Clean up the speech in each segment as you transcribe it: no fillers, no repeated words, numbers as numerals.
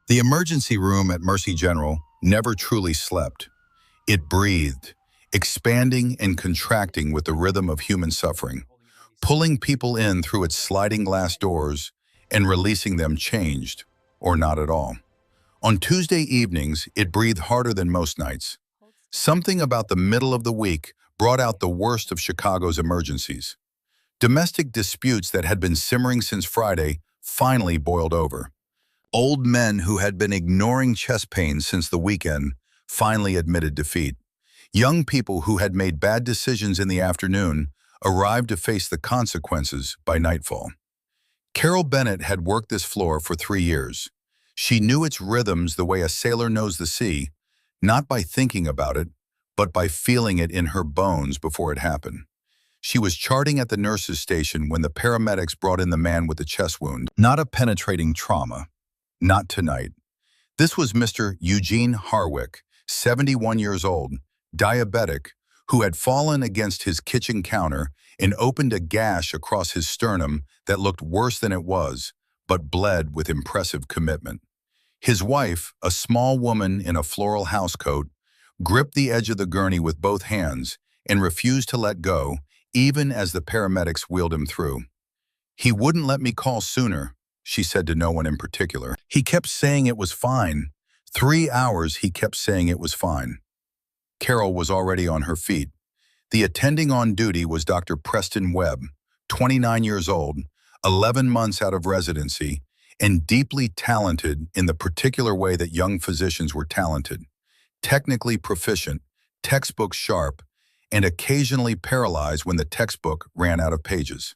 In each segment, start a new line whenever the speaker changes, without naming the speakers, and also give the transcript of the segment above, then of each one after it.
The emergency room at Mercy General never truly slept. It breathed, expanding and contracting with the rhythm of human suffering, pulling people in through its sliding glass doors and releasing them changed, or not at all. On Tuesday evenings, it breathed harder than most nights. Something about the middle of the week brought out the worst of Chicago's emergencies. Domestic disputes that had been simmering since Friday finally boiled over. Old men who had been ignoring chest pains since the weekend finally admitted defeat. Young people who had made bad decisions in the afternoon arrived to face the consequences by nightfall. Carol Bennett had worked this floor for 3 years. She knew its rhythms the way a sailor knows the sea, not by thinking about it, but by feeling it in her bones before it happened. She was charting at the nurse's station when the paramedics brought in the man with the chest wound. Not a penetrating trauma. Not tonight. This was Mr. Eugene Harwick, 71 years old, diabetic, who had fallen against his kitchen counter and opened a gash across his sternum that looked worse than it was, but bled with impressive commitment. His wife, a small woman in a floral housecoat, gripped the edge of the gurney with both hands and refused to let go, even as the paramedics wheeled him through. "He wouldn't let me call sooner," she said to no one in particular. "He kept saying it was fine. 3 hours he kept saying it was fine." Carol was already on her feet. The attending on duty was Dr. Preston Webb, 29 years old, 11 months out of residency, and deeply talented in the particular way that young physicians were talented. Technically proficient, textbook sharp, and occasionally paralyzed when the textbook ran out of pages.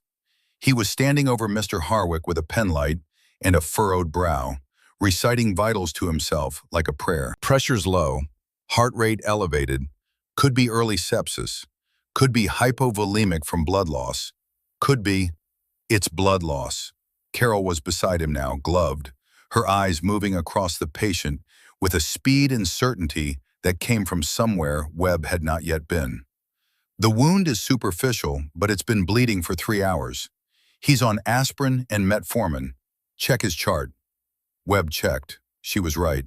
He was standing over Mr. Harwick with a penlight and a furrowed brow, reciting vitals to himself like a prayer. Pressure's low, heart rate elevated, could be early sepsis, could be hypovolemic from blood loss, could be, it's blood loss. Carol was beside him now, gloved, her eyes moving across the patient with a speed and certainty that came from somewhere Webb had not yet been. "The wound is superficial, but it's been bleeding for 3 hours. He's on aspirin and metformin. Check his chart." Webb checked. She was right.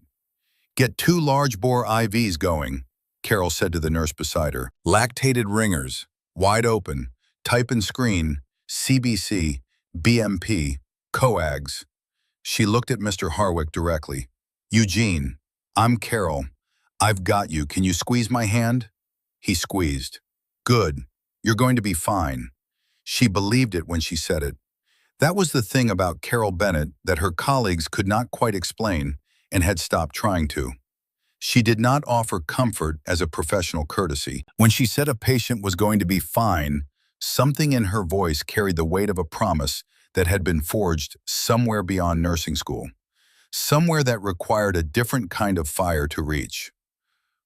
"Get 2 large-bore IVs going," Carol said to the nurse beside her. "Lactated ringers, wide open, type and screen, CBC, BMP, coags." She looked at Mr. Harwick directly. "Eugene, I'm Carol. I've got you. Can you squeeze my hand?" He squeezed. "Good. You're going to be fine." She believed it when she said it. That was the thing about Carol Bennett that her colleagues could not quite explain and had stopped trying to. She did not offer comfort as a professional courtesy. When she said a patient was going to be fine, something in her voice carried the weight of a promise that had been forged somewhere beyond nursing school, somewhere that required a different kind of fire to reach.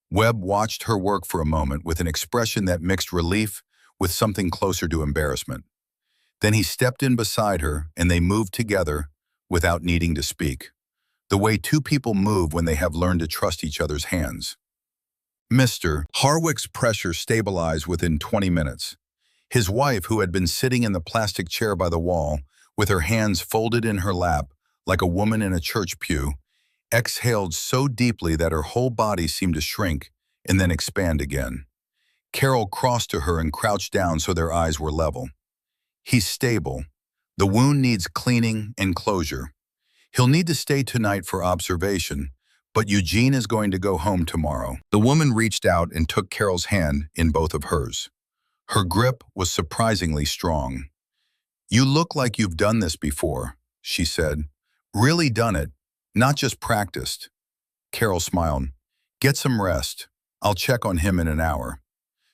Webb watched her work for a moment with an expression that mixed relief with something closer to embarrassment. Then he stepped in beside her and they moved together without needing to speak, the way 2 people move when they have learned to trust each other's hands. Mr. Harwick's pressure stabilized within 20 minutes. His wife, who had been sitting in the plastic chair by the wall, with her hands folded in her lap like a woman in a church pew, exhaled so deeply that her whole body seemed to shrink and then expand again. Carol crossed to her and crouched down so their eyes were level. "He's stable. The wound needs cleaning and closure. He'll need to stay tonight for observation, but Eugene is going to go home tomorrow." The woman reached out and took Carol's hand in both of hers. Her grip was surprisingly strong. "You look like you've done this before," she said. "Really done it, not just practiced." Carol smiled. "Get some rest. I'll check on him in an hour."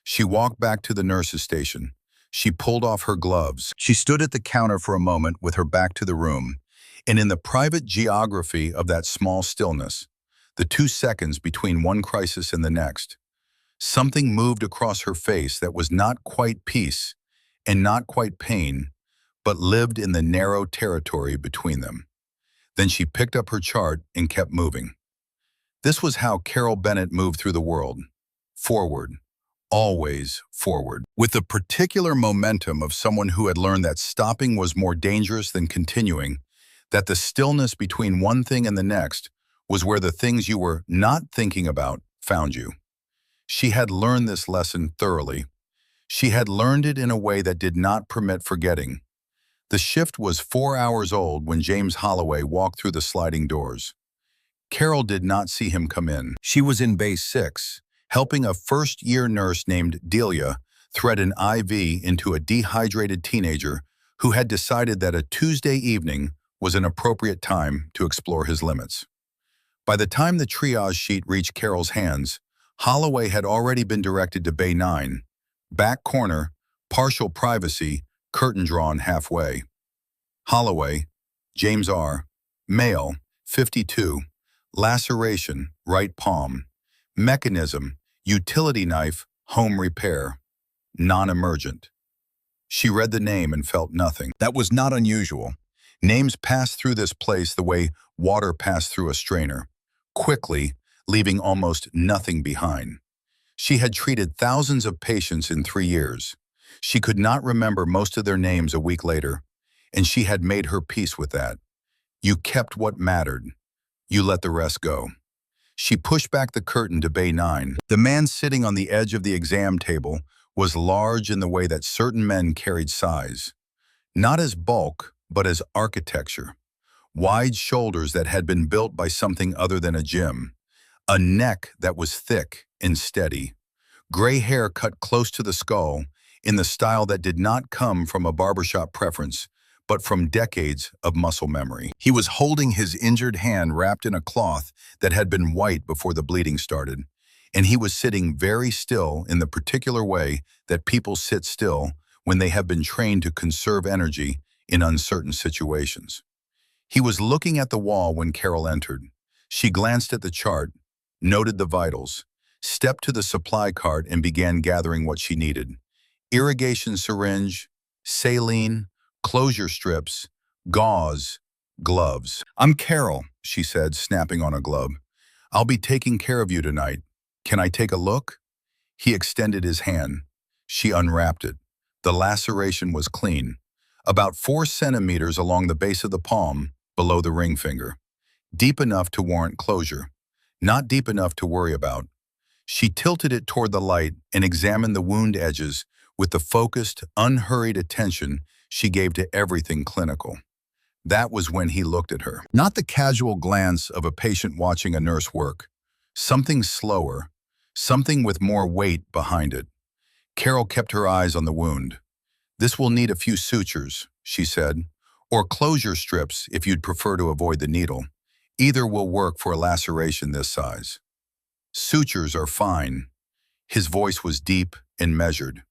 She walked back to the nurse's station. She pulled off her gloves. She stood at the counter for a moment with her back to the room, and in the private geography of that small stillness, the 2 seconds between one crisis and the next, something moved across her face that was not quite peace and not quite pain, but lived in the narrow territory between them. Then she picked up her chart and kept moving. This was how Carol Bennett moved through the world. Forward. Always forward. With the particular momentum of someone who had learned that stopping was more dangerous than continuing, that the stillness between one thing and the next was where the things you were not thinking about found you. She had learned this lesson thoroughly. She had learned it in a way that did not permit forgetting. The shift was 4 hours old when James Holloway walked through the sliding doors. Carol did not see him come in. She was in Bay 6, helping a first-year nurse named Delia thread an IV into a dehydrated teenager who had decided that a Tuesday evening was an appropriate time to explore his limits. By the time the triage sheet reached Carol's hands, Holloway had already been directed to Bay 9, back corner, partial privacy, curtain drawn halfway. Holloway, James R., male, 52, laceration, right palm, mechanism, utility knife, home repair, non-emergent. She read the name and felt nothing. That was not unusual. Names passed through this place the way water passed through a strainer, quickly, leaving almost nothing behind. She had treated thousands of patients in 3 years. She could not remember most of their names a week later, and she had made her peace with that. You kept what mattered. You let the rest go. She pushed back the curtain to Bay 9. The man sitting on the edge of the exam table was large in the way that certain men carried size. Not as bulk, but as architecture. Wide shoulders that had been built by something other than a gym. A neck that was thick and steady. Gray hair cut close to the skull in the style that did not come from a barbershop preference, but from decades of muscle memory. He was holding his injured hand wrapped in a cloth that had been white before the bleeding started, and he was sitting very still in the particular way that people sit still when they have been trained to conserve energy in uncertain situations. He was looking at the wall when Carol entered. She glanced at the chart, noted the vitals, stepped to the supply cart and began gathering what she needed. Irrigation syringe, saline, closure strips, gauze, gloves. "I'm Carol," she said, snapping on a glove. "I'll be taking care of you tonight. Can I take a look?" He extended his hand. She unwrapped it. The laceration was clean, about 4 centimeters along the base of the palm, below the ring finger. Deep enough to warrant closure, not deep enough to worry about. She tilted it toward the light and examined the wound edges with the focused, unhurried attention she gave to everything clinical. That was when he looked at her. Not the casual glance of a patient watching a nurse work. Something slower, something with more weight behind it. Carol kept her eyes on the wound. "This will need a few sutures," she said, "or closure strips if you'd prefer to avoid the needle. Either will work for a laceration this size." "Sutures are fine." His voice was deep and measured.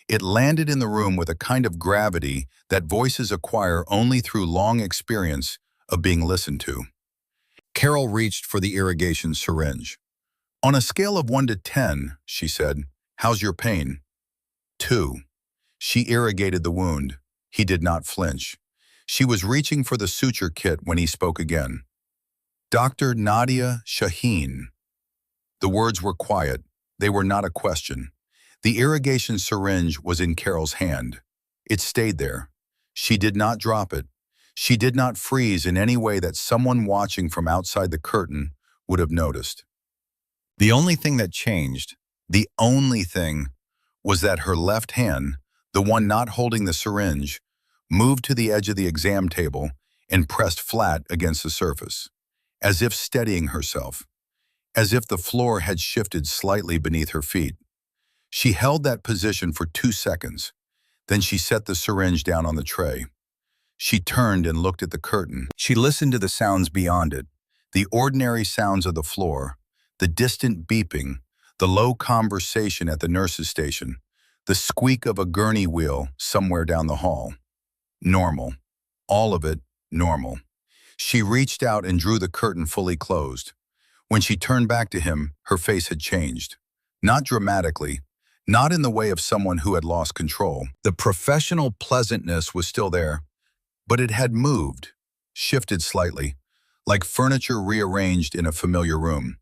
It landed in the room with a kind of gravity that voices acquire only through long experience of being listened to. Carol reached for the irrigation syringe. "On a scale of 1 to 10, she said, "how's your pain?" 2. She irrigated the wound. He did not flinch. She was reaching for the suture kit when he spoke again. "Dr. Nadia Shaheen." The words were quiet. They were not a question. The irrigation syringe was in Carol's hand. It stayed there. She did not drop it. She did not freeze in any way that someone watching from outside the curtain would have noticed. The only thing that changed, the only thing, was that her left hand, the one not holding the syringe, moved to the edge of the exam table and pressed flat against the surface, as if steadying herself, as if the floor had shifted slightly beneath her feet. She held that position for 2 seconds. Then she set the syringe down on the tray. She turned and looked at the curtain. She listened to the sounds beyond it, the ordinary sounds of the floor, the distant beeping, the low conversation at the nurse's station, the squeak of a gurney wheel somewhere down the hall. Normal. All of it normal. She reached out and drew the curtain fully closed. When she turned back to him, her face had changed. Not dramatically, not in the way of someone who had lost control. The professional pleasantness was still there, but it had moved, shifted slightly, like furniture rearranged in a familiar room.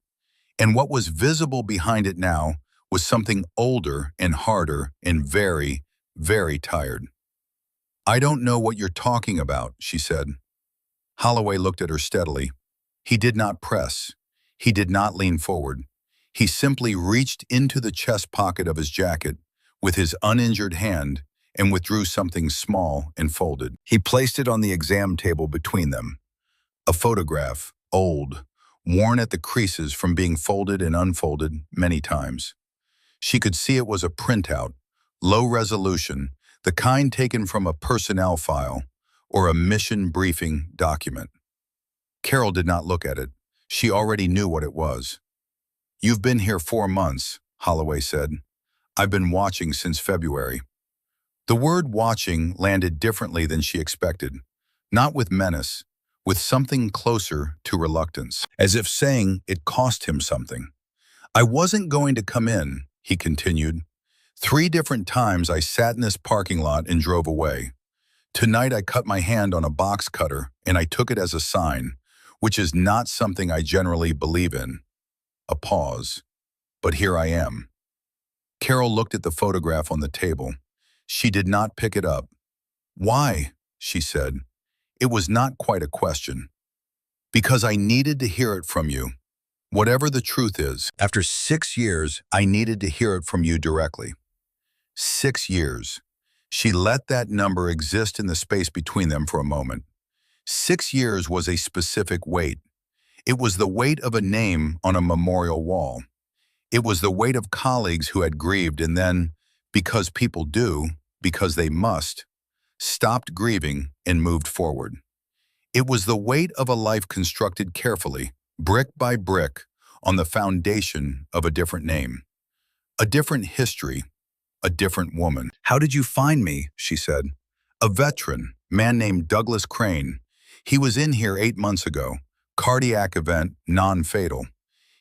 And what was visible behind it now was something older and harder and very, very tired. "I don't know what you're talking about," she said. Holloway looked at her steadily. He did not press. He did not lean forward. He simply reached into the chest pocket of his jacket with his uninjured hand and withdrew something small and folded. He placed it on the exam table between them. A photograph, old, worn at the creases from being folded and unfolded many times. She could see it was a printout, low resolution, the kind taken from a personnel file or a mission briefing document. Carol did not look at it. She already knew what it was. "You've been here 4 months," Holloway said. "I've been watching since February." The word watching landed differently than she expected, not with menace, with something closer to reluctance, as if saying it cost him something. "I wasn't going to come in," he continued. "3 different times I sat in this parking lot and drove away. Tonight I cut my hand on a box cutter and I took it as a sign, which is not something I generally believe in." A pause. "But here I am." Carol looked at the photograph on the table. She did not pick it up. "Why?" she said. It was not quite a question. "Because I needed to hear it from you. Whatever the truth is, after 6 years, I needed to hear it from you directly." 6 years. She let that number exist in the space between them for a moment. 6 years was a specific weight. It was the weight of a name on a memorial wall. It was the weight of colleagues who had grieved and then, because people do, because they must, stopped grieving and moved forward. It was the weight of a life constructed carefully, brick by brick, on the foundation of a different name, a different history, a different woman. "How did you find me?" she said. "A veteran, man named Douglas Crane. He was in here 8 months ago. Cardiac event, non-fatal.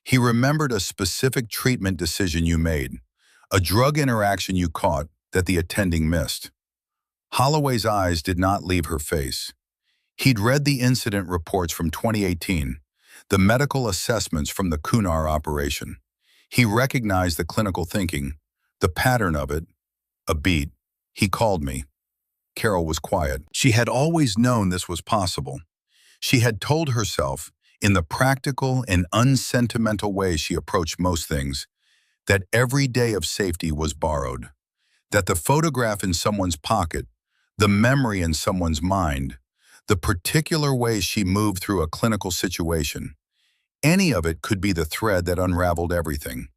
He remembered a specific treatment decision you made, a drug interaction you caught that the attending missed." Holloway's eyes did not leave her face. He'd read the incident reports from 2018, the medical assessments from the Kunar operation. He recognized the clinical thinking, the pattern of it, a beat. "He called me." Carol was quiet. She had always known this was possible. She had told herself, in the practical and unsentimental way she approached most things, that every day of safety was borrowed, that the photograph in someone's pocket, the memory in someone's mind, the particular way she moved through a clinical situation, any of it could be the thread that unraveled everything.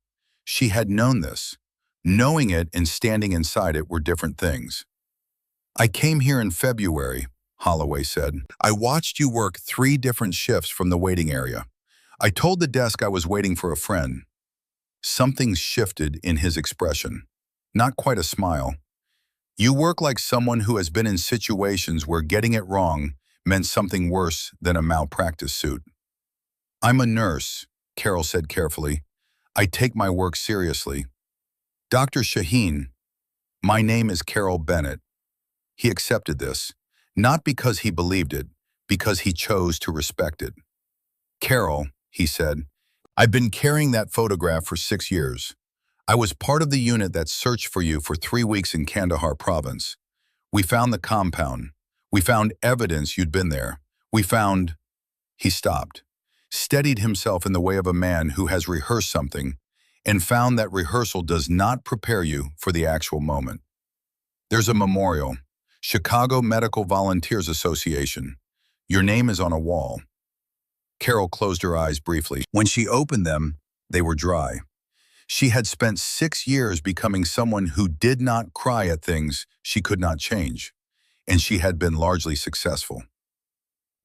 She had known this. Knowing it and standing inside it were different things. "I came here in February," Holloway said. "I watched you work 3 different shifts from the waiting area. I told the desk I was waiting for a friend." Something shifted in his expression. Not quite a smile. "You work like someone who has been in situations where getting it wrong meant something worse than a malpractice suit." "I'm a nurse," Carol said carefully. "I take my work seriously." "Dr. Shaheen, my name is Carol Bennett." He accepted this, not because he believed it, because he chose to respect it. "Carol," he said, "I've been carrying that photograph for 6 years. I was part of the unit that searched for you for 3 weeks in Kandahar province. We found the compound. We found evidence you'd been there. We found—" He stopped, steadied himself in the way of a man who has rehearsed something, and found that rehearsal does not prepare you for the actual moment. "There's a memorial, Chicago Medical Volunteers Association. Your name is on a wall." Carol closed her eyes briefly. When she opened them, they were dry. She had spent 6 years becoming someone who did not cry at things she could not change, and she had been largely successful.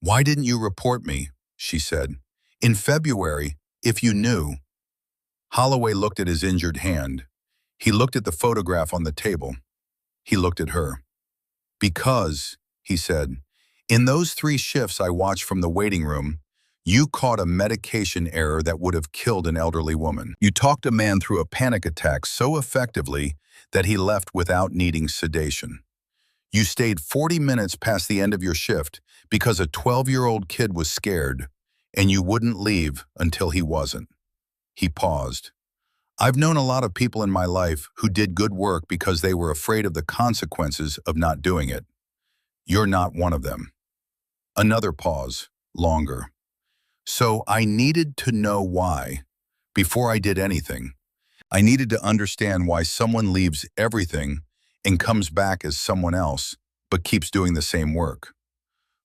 "Why didn't you report me?" she said. "In February, if you knew." Holloway looked at his injured hand. He looked at the photograph on the table. He looked at her. "Because," he said, "in those 3 shifts I watched from the waiting room, you caught a medication error that would have killed an elderly woman. You talked a man through a panic attack so effectively that he left without needing sedation. You stayed 40 minutes past the end of your shift because a 12-year-old kid was scared, and you wouldn't leave until he wasn't." He paused. "I've known a lot of people in my life who did good work because they were afraid of the consequences of not doing it. You're not one of them." Another pause, longer. So I needed to know why. Before I did anything, I needed to understand why someone leaves everything and comes back as someone else, but keeps doing the same work.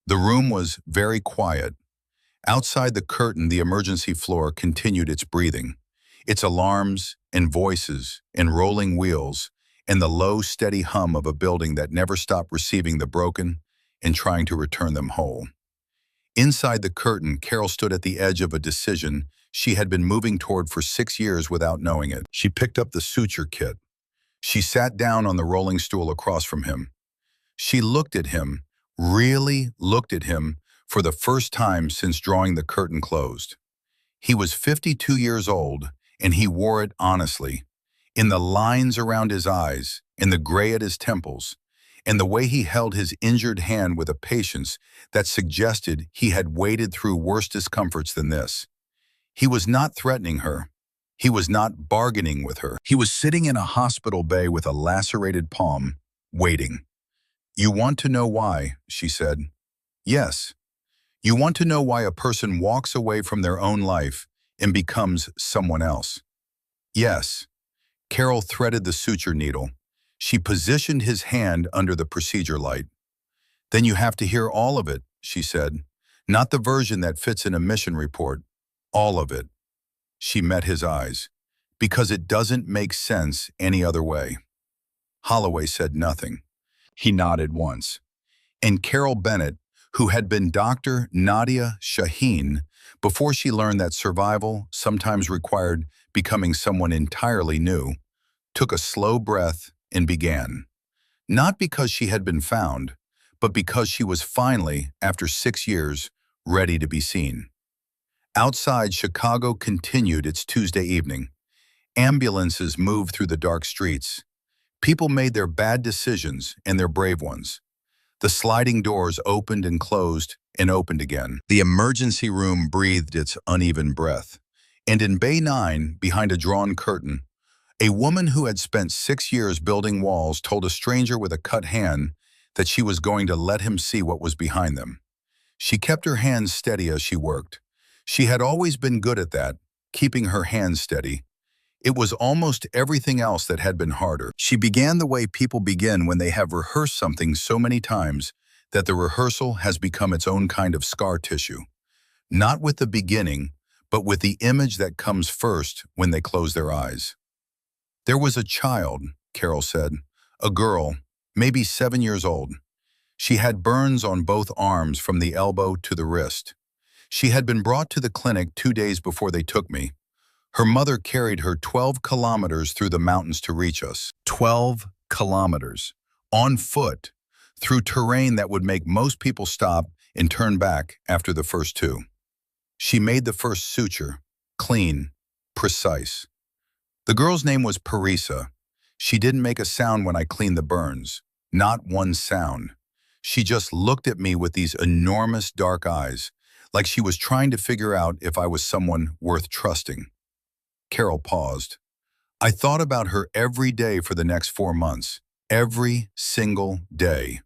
The room was very quiet. Outside the curtain, the emergency floor continued its breathing, its alarms and voices and rolling wheels and the low, steady hum of a building that never stopped receiving the broken and trying to return them whole. Inside the curtain, Carol stood at the edge of a decision she had been moving toward for 6 years without knowing it. She picked up the suture kit. She sat down on the rolling stool across from him. She looked at him, really looked at him, for the first time since drawing the curtain closed. He was 52 years old, and he wore it honestly. In the lines around his eyes, in the gray at his temples, and the way he held his injured hand with a patience that suggested he had waded through worse discomforts than this. He was not threatening her. He was not bargaining with her. He was sitting in a hospital bay with a lacerated palm, waiting. "You want to know why," she said. "Yes. You want to know why a person walks away from their own life and becomes someone else." "Yes." Carol threaded the suture needle. She positioned his hand under the procedure light. "Then you have to hear all of it," she said. "Not the version that fits in a mission report. All of it." She met his eyes. "Because it doesn't make sense any other way." Holloway said nothing. He nodded once. And Carol Bennett, who had been Dr. Nadia Shaheen before she learned that survival sometimes required becoming someone entirely new, took a slow breath and began. Not because she had been found, but because she was finally, after 6 years, ready to be seen. Outside, Chicago continued its Tuesday evening. Ambulances moved through the dark streets. People made their bad decisions and their brave ones. The sliding doors opened and closed and opened again. The emergency room breathed its uneven breath. And in Bay 9, behind a drawn curtain, a woman who had spent 6 years building walls told a stranger with a cut hand that she was going to let him see what was behind them. She kept her hands steady as she worked. She had always been good at that, keeping her hands steady. It was almost everything else that had been harder. She began the way people begin when they have rehearsed something so many times that the rehearsal has become its own kind of scar tissue. Not with the beginning, but with the image that comes first when they close their eyes. "There was a child," Carol said, "a girl, maybe 7 years old. She had burns on both arms from the elbow to the wrist. She had been brought to the clinic 2 days before they took me. Her mother carried her 12 kilometers through the mountains to reach us. 12 kilometers. On foot, through terrain that would make most people stop and turn back after the first two. She made the first suture, clean, precise. The girl's name was Parisa. She didn't make a sound when I cleaned the burns. Not one sound. She just looked at me with these enormous dark eyes, like she was trying to figure out if I was someone worth trusting." Carol paused. "I thought about her every day for the next 4 months. Every single day."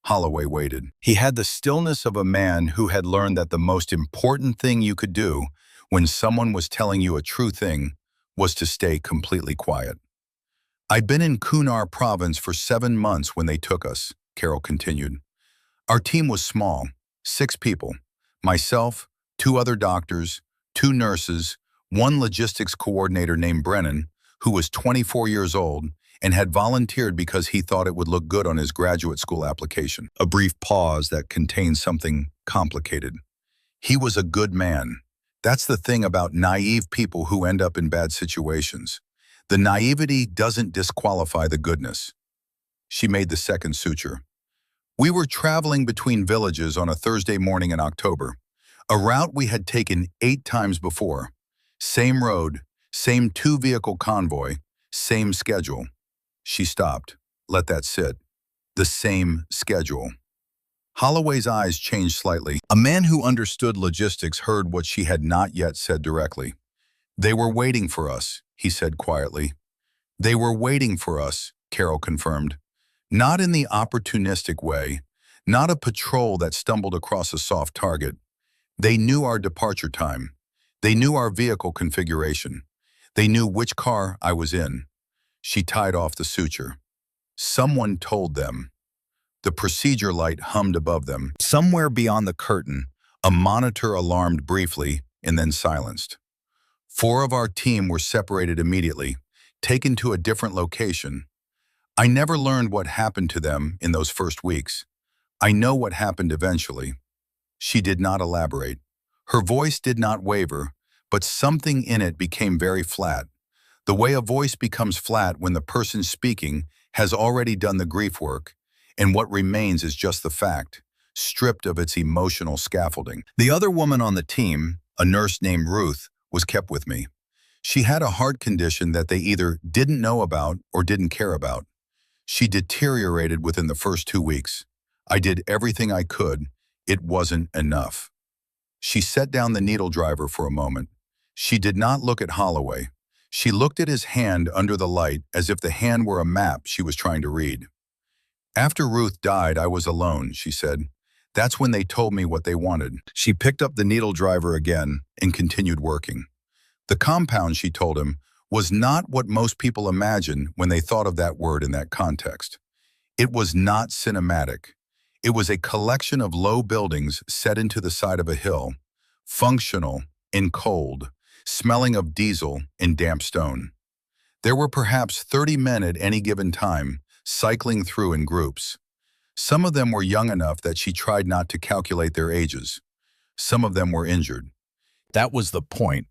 Holloway waited. He had the stillness of a man who had learned that the most important thing you could do when someone was telling you a true thing was to stay completely quiet. "I'd been in Kunar province for 7 months when they took us," Carol continued. "Our team was small, 6 people. Myself, 2 other doctors, 2 nurses, one logistics coordinator named Brennan, who was 24 years old and had volunteered because he thought it would look good on his graduate school application." A brief pause that contained something complicated. "He was a good man. That's the thing about naive people who end up in bad situations. The naivety doesn't disqualify the goodness." She made the second suture. "We were traveling between villages on a Thursday morning in October, a route we had taken 8 times before. Same road, same 2-vehicle convoy, same schedule." She stopped. Let that sit. The same schedule. Holloway's eyes changed slightly. A man who understood logistics heard what she had not yet said directly. "They were waiting for us," he said quietly. "They were waiting for us," Carol confirmed. "Not in the opportunistic way, not a patrol that stumbled across a soft target. They knew our departure time. They knew our vehicle configuration. They knew which car I was in. She tied off the suture. Someone told them. The procedure light hummed above them. Somewhere beyond the curtain, a monitor alarmed briefly and then silenced. 4 of our team were separated immediately, taken to a different location. I never learned what happened to them in those first weeks. I know what happened eventually. She did not elaborate. Her voice did not waver, but something in it became very flat. The way a voice becomes flat when the person speaking has already done the grief work, and what remains is just the fact, stripped of its emotional scaffolding. The other woman on the team, a nurse named Ruth, was kept with me. She had a heart condition that they either didn't know about or didn't care about. She deteriorated within the first 2 weeks. I did everything I could. It wasn't enough. She set down the needle driver for a moment. She did not look at Holloway. She looked at his hand under the light as if the hand were a map she was trying to read. After Ruth died, I was alone, she said. That's when they told me what they wanted. She picked up the needle driver again and continued working. The compound, she told him, was not what most people imagine when they thought of that word in that context. It was not cinematic. It was a collection of low buildings set into the side of a hill, functional and cold, smelling of diesel and damp stone. There were perhaps 30 men at any given time, cycling through in groups. Some of them were young enough that she tried not to calculate their ages. Some of them were injured. That was the point.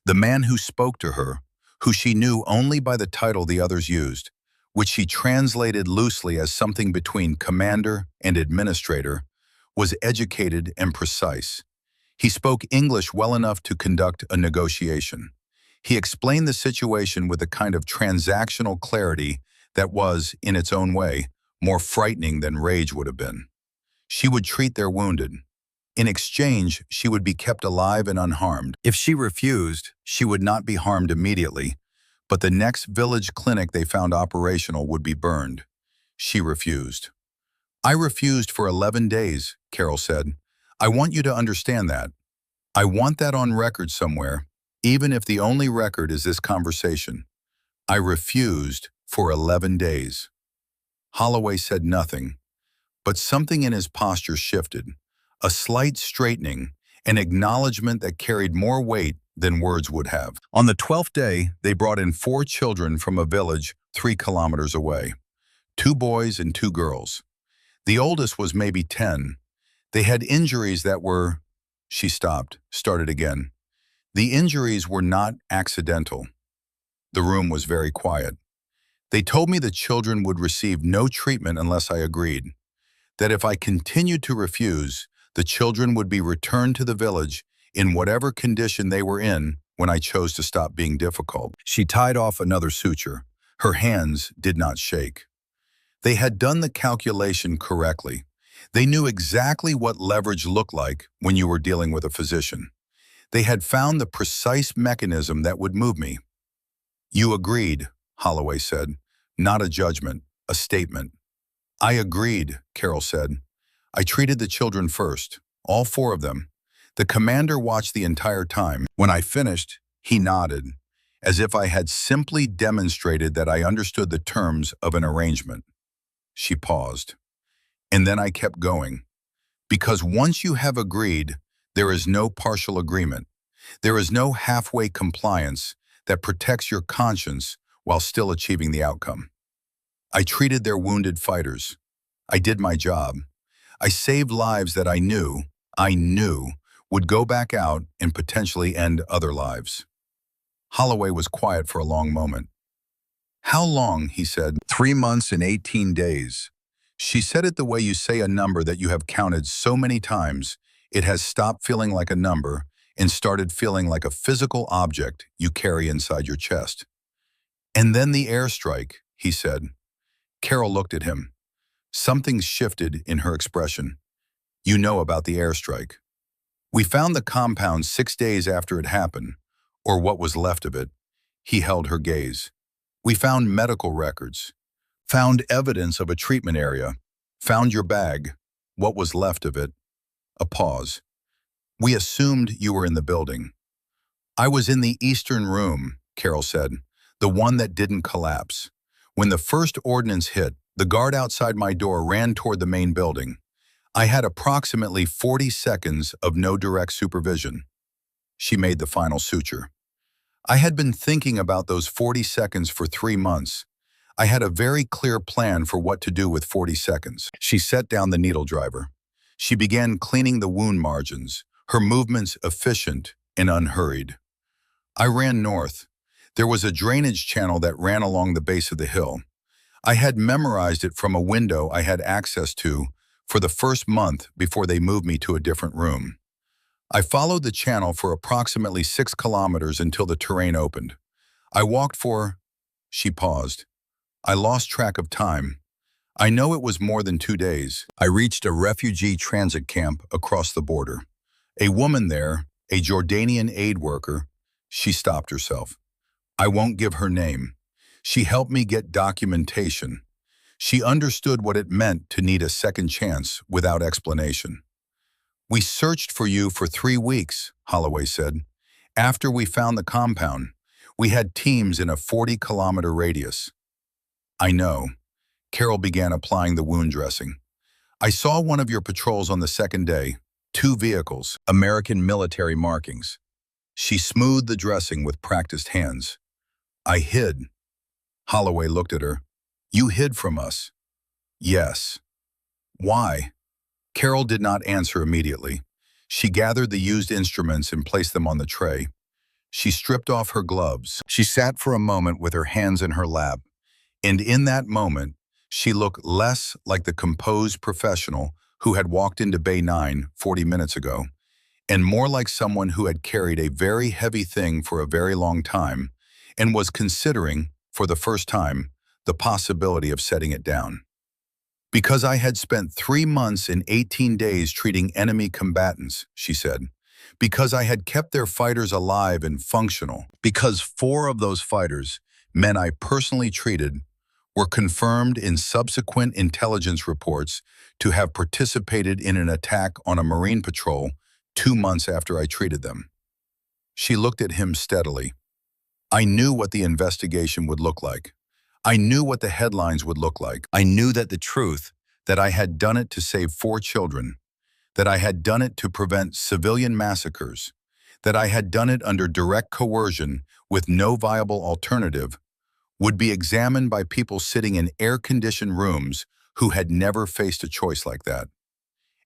The man who spoke to her, who she knew only by the title the others used, which she translated loosely as something between commander and administrator, was educated and precise. He spoke English well enough to conduct a negotiation. He explained the situation with a kind of transactional clarity that was, in its own way, more frightening than rage would have been. She would treat their wounded. In exchange, she would be kept alive and unharmed. If she refused, she would not be harmed immediately, but the next village clinic they found operational would be burned. She refused. I refused for 11 days, Carol said. I want you to understand that. I want that on record somewhere, even if the only record is this conversation. I refused for 11 days. Holloway said nothing, but something in his posture shifted, a slight straightening, an acknowledgement that carried more weight than words would have. On the 12th day, they brought in 4 children from a village 3 kilometers away, 2 boys and 2 girls. The oldest was maybe 10. They had injuries that were... She stopped, started again. The injuries were not accidental. The room was very quiet. They told me the children would receive no treatment unless I agreed, that if I continued to refuse, the children would be returned to the village in whatever condition they were in when I chose to stop being difficult. She tied off another suture. Her hands did not shake. They had done the calculation correctly. They knew exactly what leverage looked like when you were dealing with a physician. They had found the precise mechanism that would move me. You agreed, Holloway said. Not a judgment, a statement. I agreed, Carol said. I treated the children first, all 4 of them. The commander watched the entire time. When I finished, he nodded, as if I had simply demonstrated that I understood the terms of an arrangement. She paused. And then I kept going. Because once you have agreed, there is no partial agreement. There is no halfway compliance that protects your conscience while still achieving the outcome. I treated their wounded fighters. I did my job. I saved lives that I knew would go back out and potentially end other lives. Holloway was quiet for a long moment. How long, he said. 3 months and 18 days. She said it the way you say a number that you have counted so many times, it has stopped feeling like a number and started feeling like a physical object you carry inside your chest. And then the airstrike, he said. Carol looked at him. Something shifted in her expression. You know about the airstrike. We found the compound 6 days after it happened, or what was left of it. He held her gaze. We found medical records, found evidence of a treatment area, found your bag, what was left of it. A pause. We assumed you were in the building. I was in the eastern room, Carol said, the one that didn't collapse. When the first ordnance hit, the guard outside my door ran toward the main building. I had approximately 40 seconds of no direct supervision. She made the final suture. I had been thinking about those 40 seconds for 3 months. I had a very clear plan for what to do with 40 seconds. She set down the needle driver. She began cleaning the wound margins, her movements efficient and unhurried. I ran north. There was a drainage channel that ran along the base of the hill. I had memorized it from a window I had access to for the first month before they moved me to a different room. I followed the channel for approximately 6 kilometers until the terrain opened. I walked for... She paused. I lost track of time. I know it was more than 2 days. I reached a refugee transit camp across the border. A woman there, a Jordanian aid worker, she stopped herself. I won't give her name. She helped me get documentation. She understood what it meant to need a second chance without explanation. We searched for you for 3 weeks, Holloway said. After we found the compound, we had teams in a 40-kilometer radius. I know. Carol began applying the wound dressing. I saw one of your patrols on the second day, 2 vehicles, American military markings. She smoothed the dressing with practiced hands. I hid. Holloway looked at her. You hid from us. Yes. Why? Carol did not answer immediately. She gathered the used instruments and placed them on the tray. She stripped off her gloves. She sat for a moment with her hands in her lap. And in that moment, she looked less like the composed professional who had walked into Bay 9 40 minutes ago, and more like someone who had carried a very heavy thing for a very long time and was considering, for the first time, the possibility of setting it down. Because I had spent 3 months and 18 days treating enemy combatants, she said. Because I had kept their fighters alive and functional. Because 4 of those fighters, men I personally treated, were confirmed in subsequent intelligence reports to have participated in an attack on a Marine patrol 2 months after I treated them. She looked at him steadily. I knew what the investigation would look like. I knew what the headlines would look like. I knew that the truth, that I had done it to save 4 children, that I had done it to prevent civilian massacres, that I had done it under direct coercion with no viable alternative, would be examined by people sitting in air-conditioned rooms who had never faced a choice like that.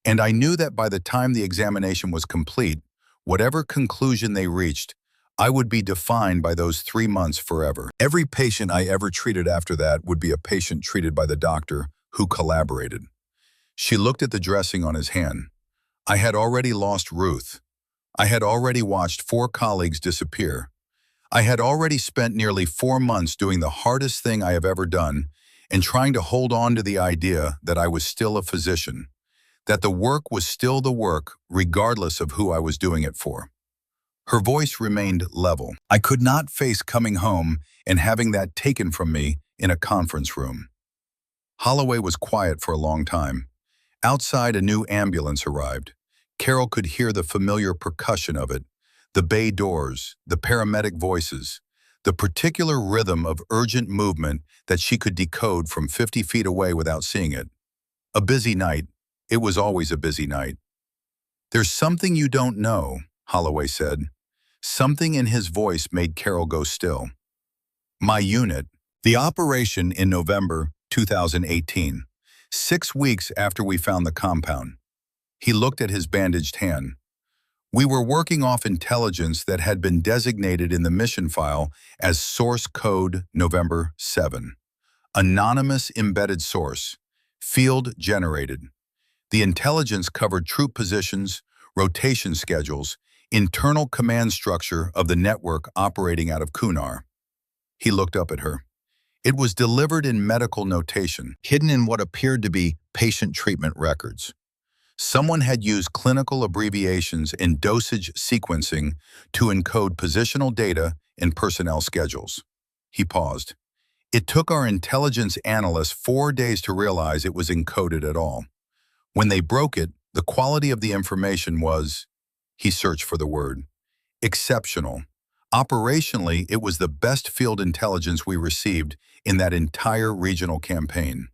And I knew that by the time the examination was complete, whatever conclusion they reached, I would be defined by those 3 months forever. Every patient I ever treated after that would be a patient treated by the doctor who collaborated. She looked at the dressing on his hand. I had already lost Ruth. I had already watched 4 colleagues disappear. I had already spent nearly 4 months doing the hardest thing I have ever done and trying to hold on to the idea that I was still a physician, that the work was still the work regardless of who I was doing it for. Her voice remained level. I could not face coming home and having that taken from me in a conference room. Holloway was quiet for a long time. Outside, a new ambulance arrived. Carol could hear the familiar percussion of it, the bay doors, the paramedic voices, the particular rhythm of urgent movement that she could decode from 50 feet away without seeing it. A busy night. It was always a busy night. There's something you don't know, Holloway said. Something in his voice made Carol go still. My unit. The operation in November 2018, 6 weeks after we found the compound. He looked at his bandaged hand. We were working off intelligence that had been designated in the mission file as source code November 7. Anonymous embedded source. Field generated. The intelligence covered troop positions, rotation schedules, internal command structure of the network operating out of Kunar. He looked up at her. It was delivered in medical notation, hidden in what appeared to be patient treatment records. Someone had used clinical abbreviations and dosage sequencing to encode positional data and personnel schedules. He paused. It took our intelligence analysts 4 days to realize it was encoded at all. When they broke it, the quality of the information was... He searched for the word. Exceptional. Operationally, it was the best field intelligence we received in that entire regional campaign.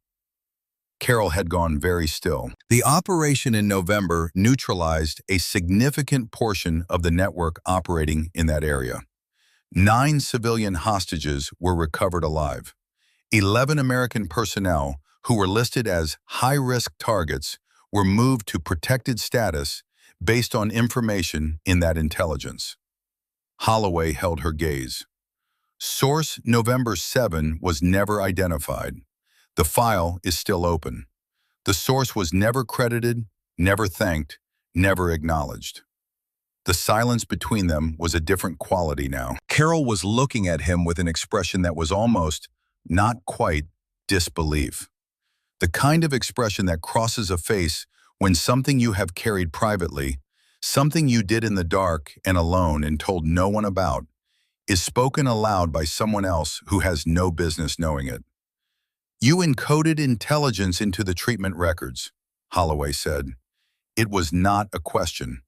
Carol had gone very still. The operation in November neutralized a significant portion of the network operating in that area. 9 civilian hostages were recovered alive. 11 American personnel who were listed as high-risk targets were moved to protected status based on information in that intelligence. Holloway held her gaze. Source November 7 was never identified. The file is still open. The source was never credited, never thanked, never acknowledged. The silence between them was a different quality now. Carol was looking at him with an expression that was almost, not quite, disbelief. The kind of expression that crosses a face when something you have carried privately, something you did in the dark and alone and told no one about, is spoken aloud by someone else who has no business knowing it. You encoded intelligence into the treatment records, Holloway said. It was not a question.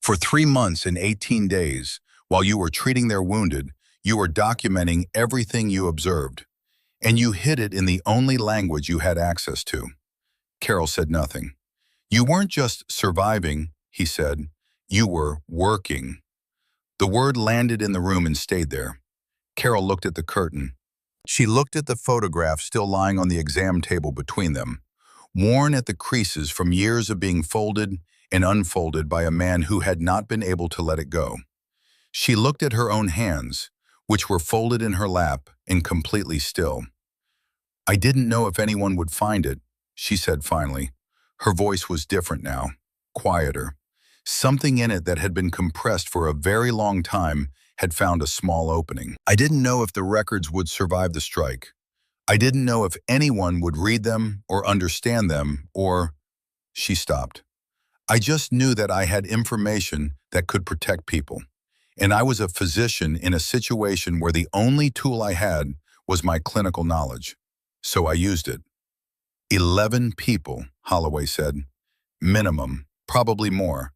For 3 months and 18 days, while you were treating their wounded, you were documenting everything you observed, and you hid it in the only language you had access to. Carol said nothing. You weren't just surviving, he said. You were working. The word landed in the room and stayed there. Carol looked at the curtain. She looked at the photograph still lying on the exam table between them, worn at the creases from years of being folded and unfolded by a man who had not been able to let it go. She looked at her own hands, which were folded in her lap and completely still. I didn't know if anyone would find it, she said finally. Her voice was different now, quieter. Something in it that had been compressed for a very long time had found a small opening. I didn't know if the records would survive the strike. I didn't know if anyone would read them or understand them or... She stopped. I just knew that I had information that could protect people. And I was a physician in a situation where the only tool I had was my clinical knowledge. So I used it. 11 people, Holloway said. Minimum, probably more,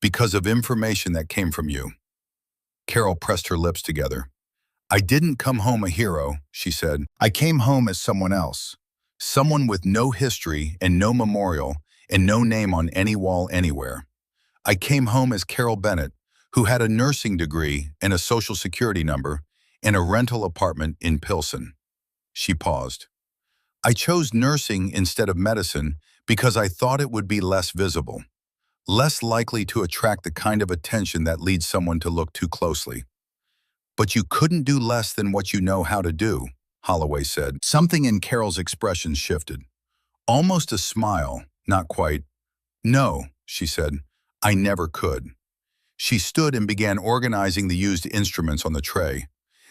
because of information that came from you. Carol pressed her lips together. I didn't come home a hero, she said. I came home as someone else. Someone with no history and no memorial and no name on any wall anywhere. I came home as Carol Bennett, who had a nursing degree and a social security number and a rental apartment in Pilsen. She paused. I chose nursing instead of medicine because I thought it would be less visible, less likely to attract the kind of attention that leads someone to look too closely. But you couldn't do less than what you know how to do, Holloway said. Something in Carol's expression shifted. Almost a smile, not quite. No, she said, I never could. She stood and began organizing the used instruments on the tray.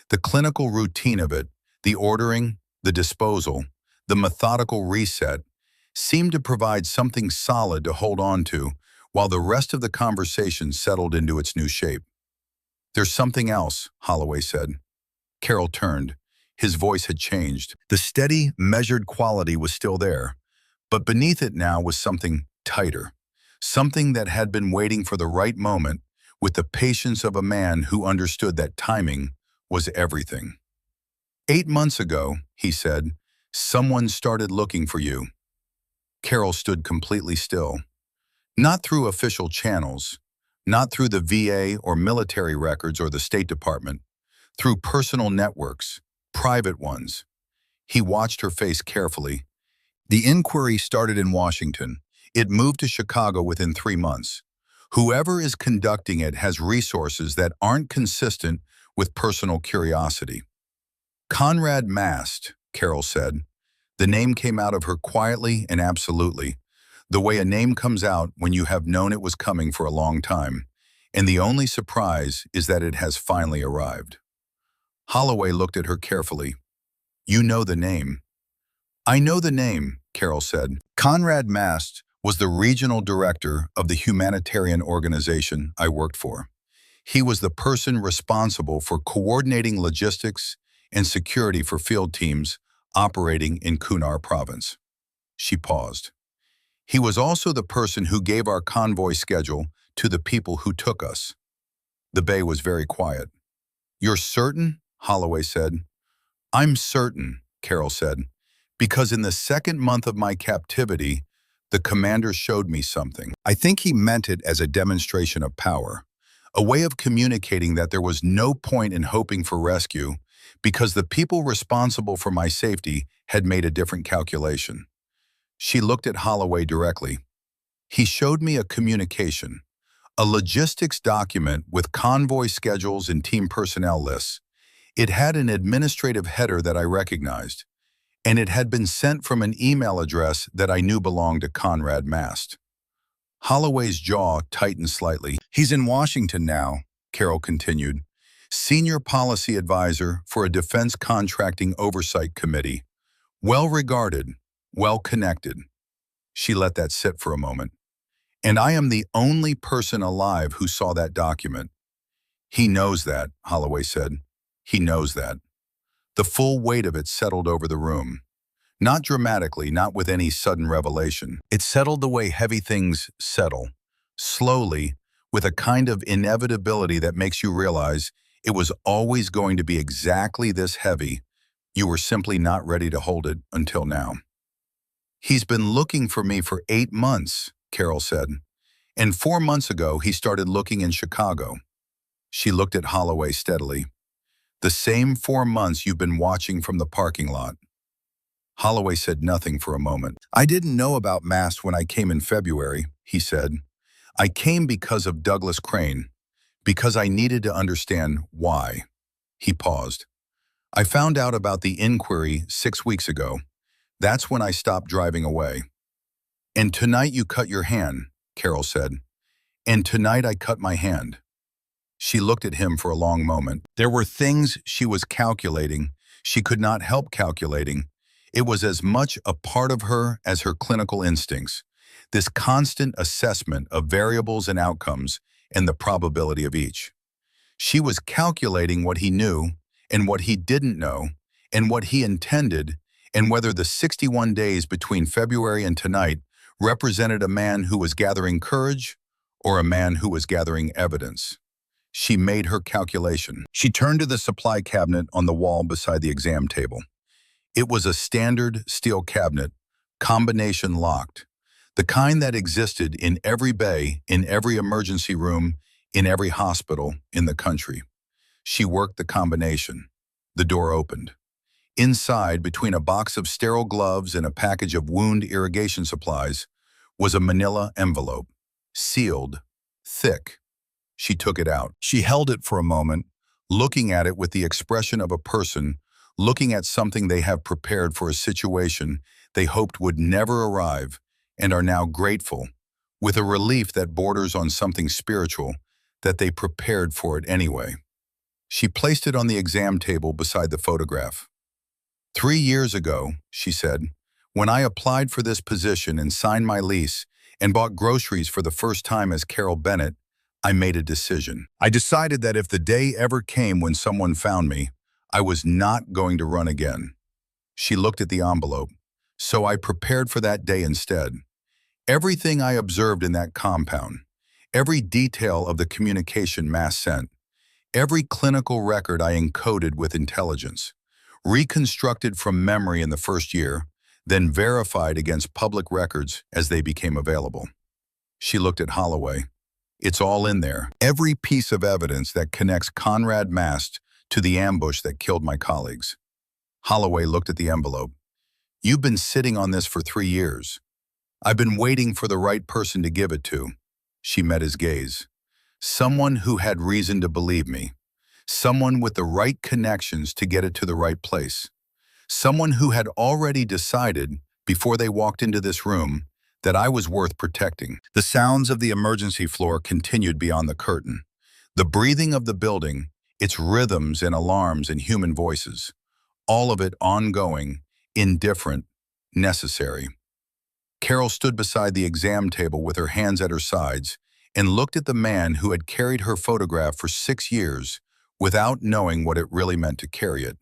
The clinical routine of it, the ordering, the disposal, the methodical reset, seemed to provide something solid to hold on to while the rest of the conversation settled into its new shape. There's something else, Holloway said. Carol turned. His voice had changed. The steady, measured quality was still there, but beneath it now was something tighter, something that had been waiting for the right moment with the patience of a man who understood that timing was everything. 8 months ago, he said, someone started looking for you. Carol stood completely still. Not through official channels, not through the VA or military records or the State Department, through personal networks, private ones. He watched her face carefully. The inquiry started in Washington. It moved to Chicago within 3 months. Whoever is conducting it has resources that aren't consistent with personal curiosity. Conrad Mast, Carol said. The name came out of her quietly and absolutely, the way a name comes out when you have known it was coming for a long time, and the only surprise is that it has finally arrived. Holloway looked at her carefully. You know the name. I know the name, Carol said. Conrad Mast was the regional director of the humanitarian organization I worked for. He was the person responsible for coordinating logistics and security for field teams operating in Kunar province. She paused. He was also the person who gave our convoy schedule to the people who took us. The bay was very quiet. "You're certain?" Holloway said. "I'm certain," Carol said, "because in the second month of my captivity, the commander showed me something. I think he meant it as a demonstration of power, a way of communicating that there was no point in hoping for rescue because the people responsible for my safety had made a different calculation." She looked at Holloway directly. "He showed me a communication, a logistics document with convoy schedules and team personnel lists. It had an administrative header that I recognized, and it had been sent from an email address that I knew belonged to Conrad Mast." Holloway's jaw tightened slightly. "He's in Washington now," Carol continued, "senior policy advisor for a defense contracting oversight committee. Well-regarded, well-connected." She let that sit for a moment. "And I am the only person alive who saw that document." "He knows that," Holloway said. "He knows that." The full weight of it settled over the room. Not dramatically, not with any sudden revelation. It settled the way heavy things settle, slowly, with a kind of inevitability that makes you realize it was always going to be exactly this heavy. You were simply not ready to hold it until now. "He's been looking for me for 8 months, Carol said. "And 4 months ago, he started looking in Chicago." She looked at Holloway steadily. "The same 4 months you've been watching from the parking lot." Holloway said nothing for a moment. "I didn't know about Mast when I came in February," he said. "I came because of Douglas Crane, because I needed to understand why." He paused. "I found out about the inquiry 6 weeks ago. That's when I stopped driving away." "And tonight you cut your hand," Carol said. "And tonight I cut my hand." She looked at him for a long moment. There were things she was calculating, she could not help calculating. It was as much a part of her as her clinical instincts, this constant assessment of variables and outcomes and the probability of each. She was calculating what he knew and what he didn't know and what he intended and whether the 61 days between February and tonight represented a man who was gathering courage or a man who was gathering evidence. She made her calculation. She turned to the supply cabinet on the wall beside the exam table. It was a standard steel cabinet, combination locked, the kind that existed in every bay, in every emergency room, in every hospital in the country. She worked the combination. The door opened. Inside, between a box of sterile gloves and a package of wound irrigation supplies, was a manila envelope, sealed, thick. She took it out. She held it for a moment, looking at it with the expression of a person looking at something they have prepared for a situation they hoped would never arrive and are now grateful, with a relief that borders on something spiritual, that they prepared for it anyway. She placed it on the exam table beside the photograph. 3 years ago, she said, when I applied for this position and signed my lease and bought groceries for the first time as Carol Bennett, I made a decision. I decided that if the day ever came when someone found me, I was not going to run again. She looked at the envelope. So I prepared for that day instead. Everything I observed in that compound, every detail of the communication Mast sent, every clinical record I encoded with intelligence, reconstructed from memory in the first year, then verified against public records as they became available. She looked at Holloway. It's all in there. Every piece of evidence that connects Conrad Mast to the ambush that killed my colleagues. Holloway looked at the envelope. You've been sitting on this for 3 years. I've been waiting for the right person to give it to. She met his gaze. Someone who had reason to believe me. Someone with the right connections to get it to the right place. Someone who had already decided, before they walked into this room, that I was worth protecting. The sounds of the emergency floor continued beyond the curtain. The breathing of the building, its rhythms and alarms and human voices. All of it ongoing, indifferent, necessary. Carol stood beside the exam table with her hands at her sides and looked at the man who had carried her photograph for 6 years without knowing what it really meant to carry it.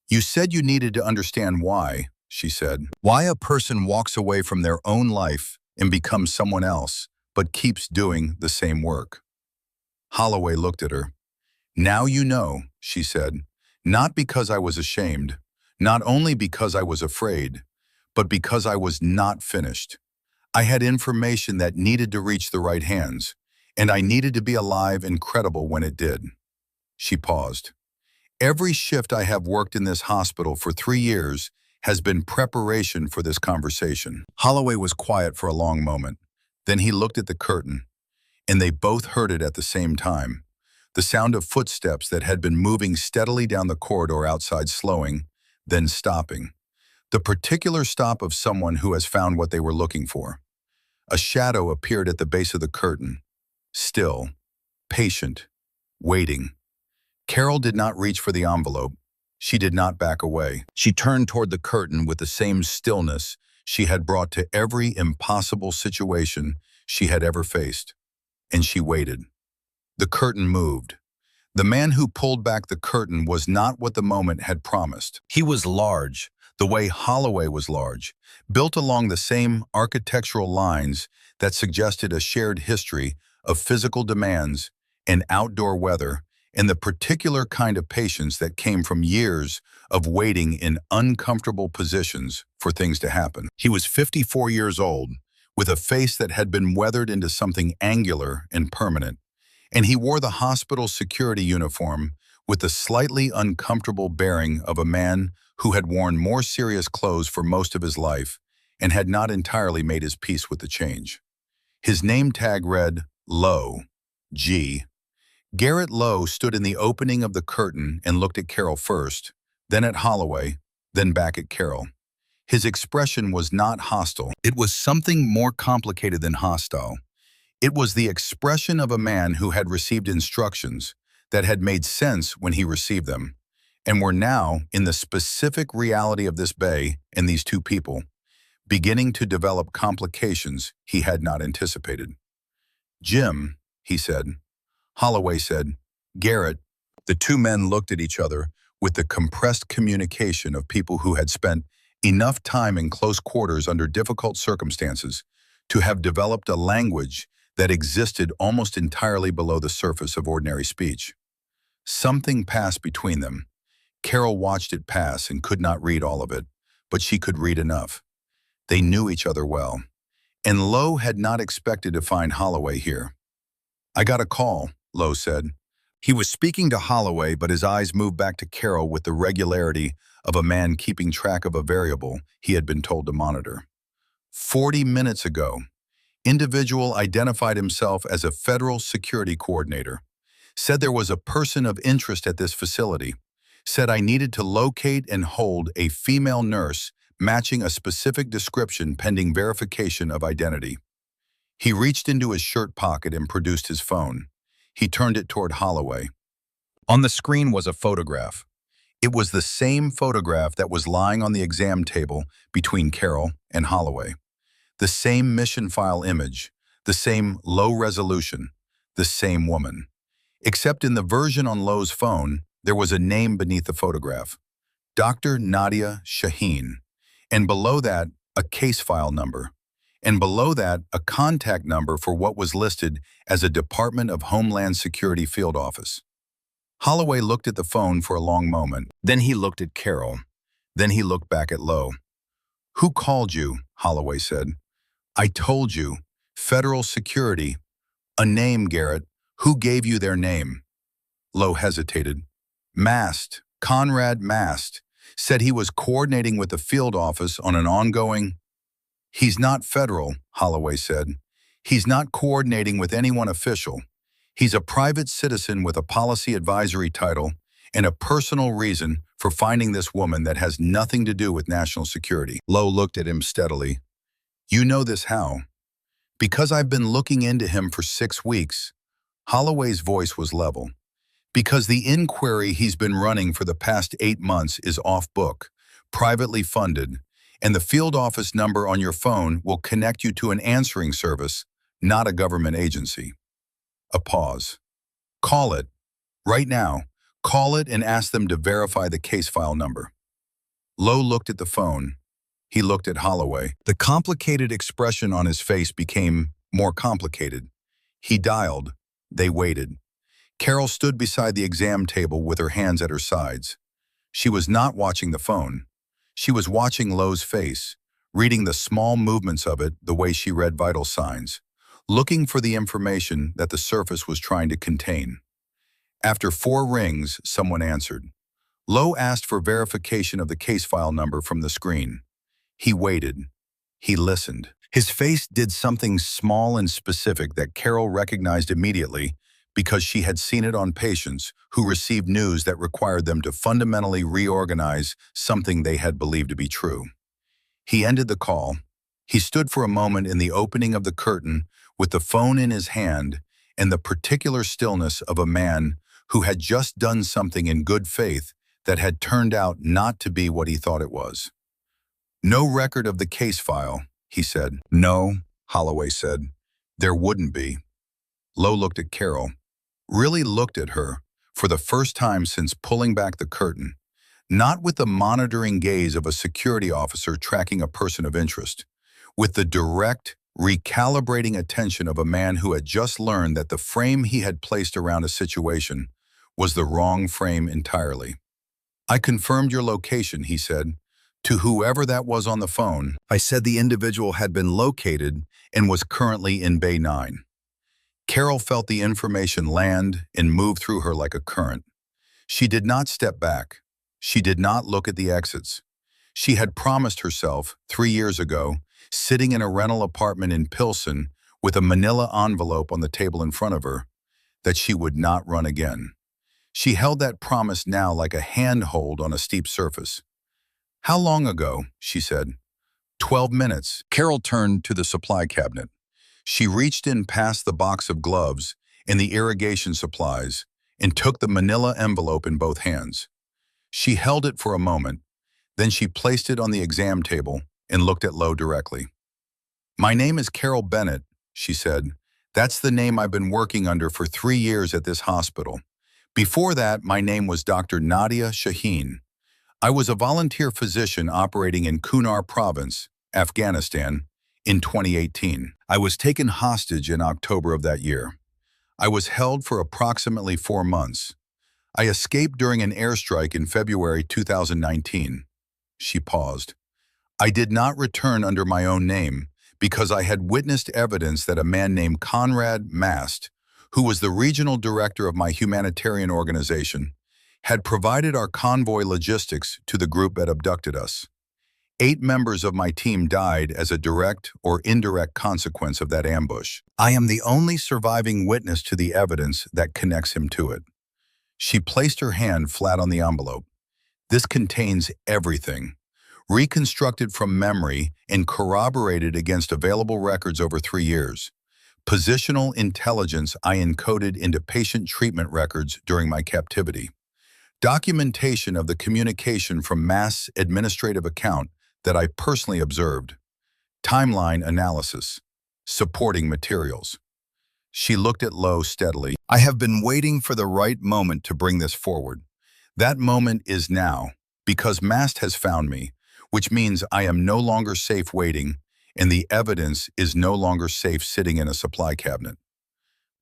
You said you needed to understand why, she said. Why a person walks away from their own life and becomes someone else, but keeps doing the same work. Holloway looked at her. "Now you know," she said, "not because I was ashamed, not only because I was afraid, but because I was not finished. I had information that needed to reach the right hands, and I needed to be alive and credible when it did." She paused. "Every shift I have worked in this hospital for 3 years has been preparation for this conversation." Holloway was quiet for a long moment. Then he looked at the curtain, and they both heard it at the same time. The sound of footsteps that had been moving steadily down the corridor outside, slowing, then stopping. The particular stop of someone who has found what they were looking for. A shadow appeared at the base of the curtain, still, patient, waiting. Carol did not reach for the envelope. She did not back away. She turned toward the curtain with the same stillness she had brought to every impossible situation she had ever faced. And she waited. The curtain moved. The man who pulled back the curtain was not what the moment had promised. He was large, the way Holloway was large, built along the same architectural lines that suggested a shared history of physical demands and outdoor weather and the particular kind of patience that came from years of waiting in uncomfortable positions for things to happen. He was 54 years old, with a face that had been weathered into something angular and permanent, and he wore the hospital security uniform with the slightly uncomfortable bearing of a man who had worn more serious clothes for most of his life and had not entirely made his peace with the change. His name tag read Lowe, G. Garrett Lowe stood in the opening of the curtain and looked at Carol first, then at Holloway, then back at Carol. His expression was not hostile. It was something more complicated than hostile. It was the expression of a man who had received instructions that had made sense when he received them, and were now, in the specific reality of this bay and these two people, beginning to develop complications he had not anticipated. "Jim," he said. Holloway said, "Garrett." The two men looked at each other with the compressed communication of people who had spent enough time in close quarters under difficult circumstances to have developed a language that existed almost entirely below the surface of ordinary speech. Something passed between them. Carol watched it pass and could not read all of it, but she could read enough. They knew each other well, and Lowe had not expected to find Holloway here. "I got a call," Lowe said. He was speaking to Holloway, but his eyes moved back to Carol with the regularity of a man keeping track of a variable he had been told to monitor. 40 minutes ago, individual identified himself as a federal security coordinator, said there was a person of interest at this facility, said I needed to locate and hold a female nurse matching a specific description pending verification of identity. He reached into his shirt pocket and produced his phone. He turned it toward Holloway. On the screen was a photograph. It was the same photograph that was lying on the exam table between Carol and Holloway. The same mission file image, the same low resolution, the same woman. Except in the version on Lowe's phone, there was a name beneath the photograph, Dr. Nadia Shaheen, and below that, a case file number, and below that, a contact number for what was listed as a Department of Homeland Security field office. Holloway looked at the phone for a long moment. Then he looked at Carol. Then he looked back at Lowe. "Who called you?" Holloway said. "I told you. Federal Security. A name, Garrett. Who gave you their name?" Lowe hesitated. "Mast. Conrad Mast. Said he was coordinating with the field office on an ongoing—" "He's not federal," Holloway said. "He's not coordinating with anyone official. He's a private citizen with a policy advisory title and a personal reason for finding this woman that has nothing to do with national security." Lowe looked at him steadily. "You know this how?" "Because I've been looking into him for 6 weeks." Holloway's voice was level. "Because the inquiry he's been running for the past 8 months is off-book, privately funded, and the field office number on your phone will connect you to an answering service, not a government agency." A pause. "Call it. Right now. Call it and ask them to verify the case file number." Lowe looked at the phone. He looked at Holloway. The complicated expression on his face became more complicated. He dialed. They waited. Carol stood beside the exam table with her hands at her sides. She was not watching the phone. She was watching Lowe's face, reading the small movements of it the way she read vital signs, looking for the information that the surface was trying to contain. After 4 rings, someone answered. Lowe asked for verification of the case file number from the screen. He waited. He listened. His face did something small and specific that Carol recognized immediately because she had seen it on patients who received news that required them to fundamentally reorganize something they had believed to be true. He ended the call. He stood for a moment in the opening of the curtain with the phone in his hand and the particular stillness of a man who had just done something in good faith that had turned out not to be what he thought it was. No record of the case file, he said. No, Holloway said. There wouldn't be. Lowe looked at Carol, really looked at her, for the first time since pulling back the curtain, not with the monitoring gaze of a security officer tracking a person of interest, with the direct, recalibrating attention of a man who had just learned that the frame he had placed around a situation was the wrong frame entirely. I confirmed your location, he said. To whoever that was on the phone, I said the individual had been located and was currently in Bay 9. Carol felt the information land and move through her like a current. She did not step back. She did not look at the exits. She had promised herself, 3 years ago, sitting in a rental apartment in Pilsen with a manila envelope on the table in front of her, that she would not run again. She held that promise now like a handhold on a steep surface. How long ago? She said. 12 minutes. Carol turned to the supply cabinet. She reached in past the box of gloves and the irrigation supplies and took the manila envelope in both hands. She held it for a moment, then she placed it on the exam table and looked at Lowe directly. My name is Carol Bennett, she said. That's the name I've been working under for 3 years at this hospital. Before that, my name was Dr. Nadia Shaheen. I was a volunteer physician operating in Kunar Province, Afghanistan, in 2018. I was taken hostage in October of that year. I was held for approximately 4 months. I escaped during an airstrike in February 2019. She paused. I did not return under my own name because I had witnessed evidence that a man named Conrad Mast, who was the regional director of my humanitarian organization, had provided our convoy logistics to the group that abducted us. 8 members of my team died as a direct or indirect consequence of that ambush. I am the only surviving witness to the evidence that connects him to it. She placed her hand flat on the envelope. This contains everything, reconstructed from memory and corroborated against available records over 3 years. Positional intelligence I encoded into patient treatment records during my captivity. Documentation of the communication from mass administrative account that I personally observed. Timeline analysis. Supporting materials. She looked at Lowe steadily. I have been waiting for the right moment to bring this forward. That moment is now, because Mast has found me, which means I am no longer safe waiting, and the evidence is no longer safe sitting in a supply cabinet.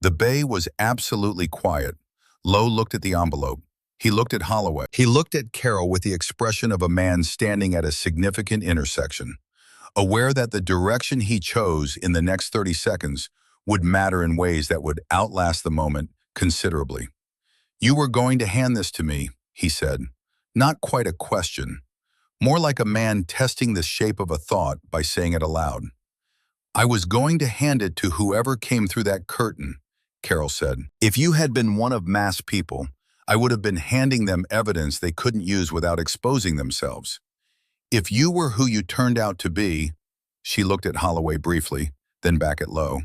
The bay was absolutely quiet. Lowe looked at the envelope. He looked at Holloway. He looked at Carol with the expression of a man standing at a significant intersection, aware that the direction he chose in the next 30 seconds would matter in ways that would outlast the moment considerably. You were going to hand this to me, he said. Not quite a question. More like a man testing the shape of a thought by saying it aloud. I was going to hand it to whoever came through that curtain, Carol said. If you had been one of Mast's people, I would have been handing them evidence they couldn't use without exposing themselves. If you were who you turned out to be, she looked at Holloway briefly, then back at Lowe.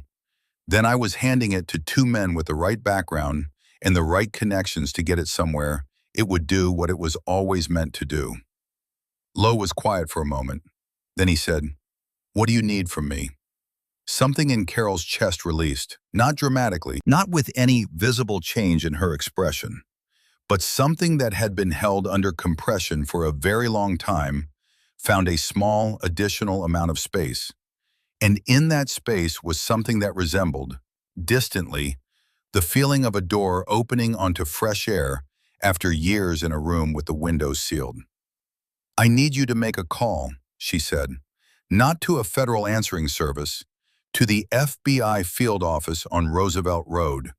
Then I was handing it to 2 men with the right background and the right connections to get it somewhere it would do what it was always meant to do. Lowe was quiet for a moment. Then he said, "What do you need from me?" Something in Carol's chest released, not dramatically, not with any visible change in her expression, but something that had been held under compression for a very long time found a small additional amount of space. And in that space was something that resembled, distantly, the feeling of a door opening onto fresh air after years in a room with the windows sealed. "I need you to make a call," she said, "not to a federal answering service, to the FBI field office on Roosevelt Road.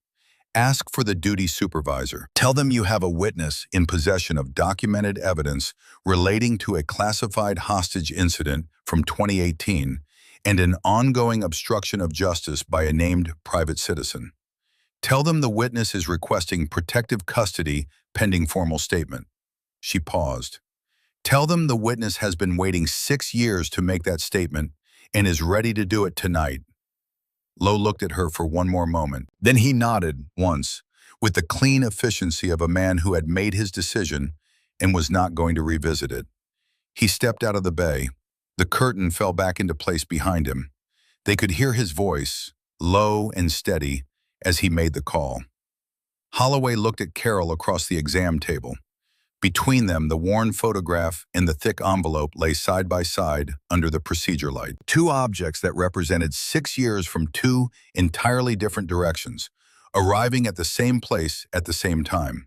Ask for the duty supervisor. Tell them you have a witness in possession of documented evidence relating to a classified hostage incident from 2018 and an ongoing obstruction of justice by a named private citizen. Tell them the witness is requesting protective custody pending formal statement." She paused. "Tell them the witness has been waiting 6 years to make that statement and is ready to do it tonight." Lowe looked at her for one more moment. Then he nodded once, with the clean efficiency of a man who had made his decision and was not going to revisit it. He stepped out of the bay. The curtain fell back into place behind him. They could hear his voice, low and steady, as he made the call. Holloway looked at Carol across the exam table. Between them, the worn photograph and the thick envelope lay side by side under the procedure light. Two objects that represented 6 years from two entirely different directions, arriving at the same place at the same time.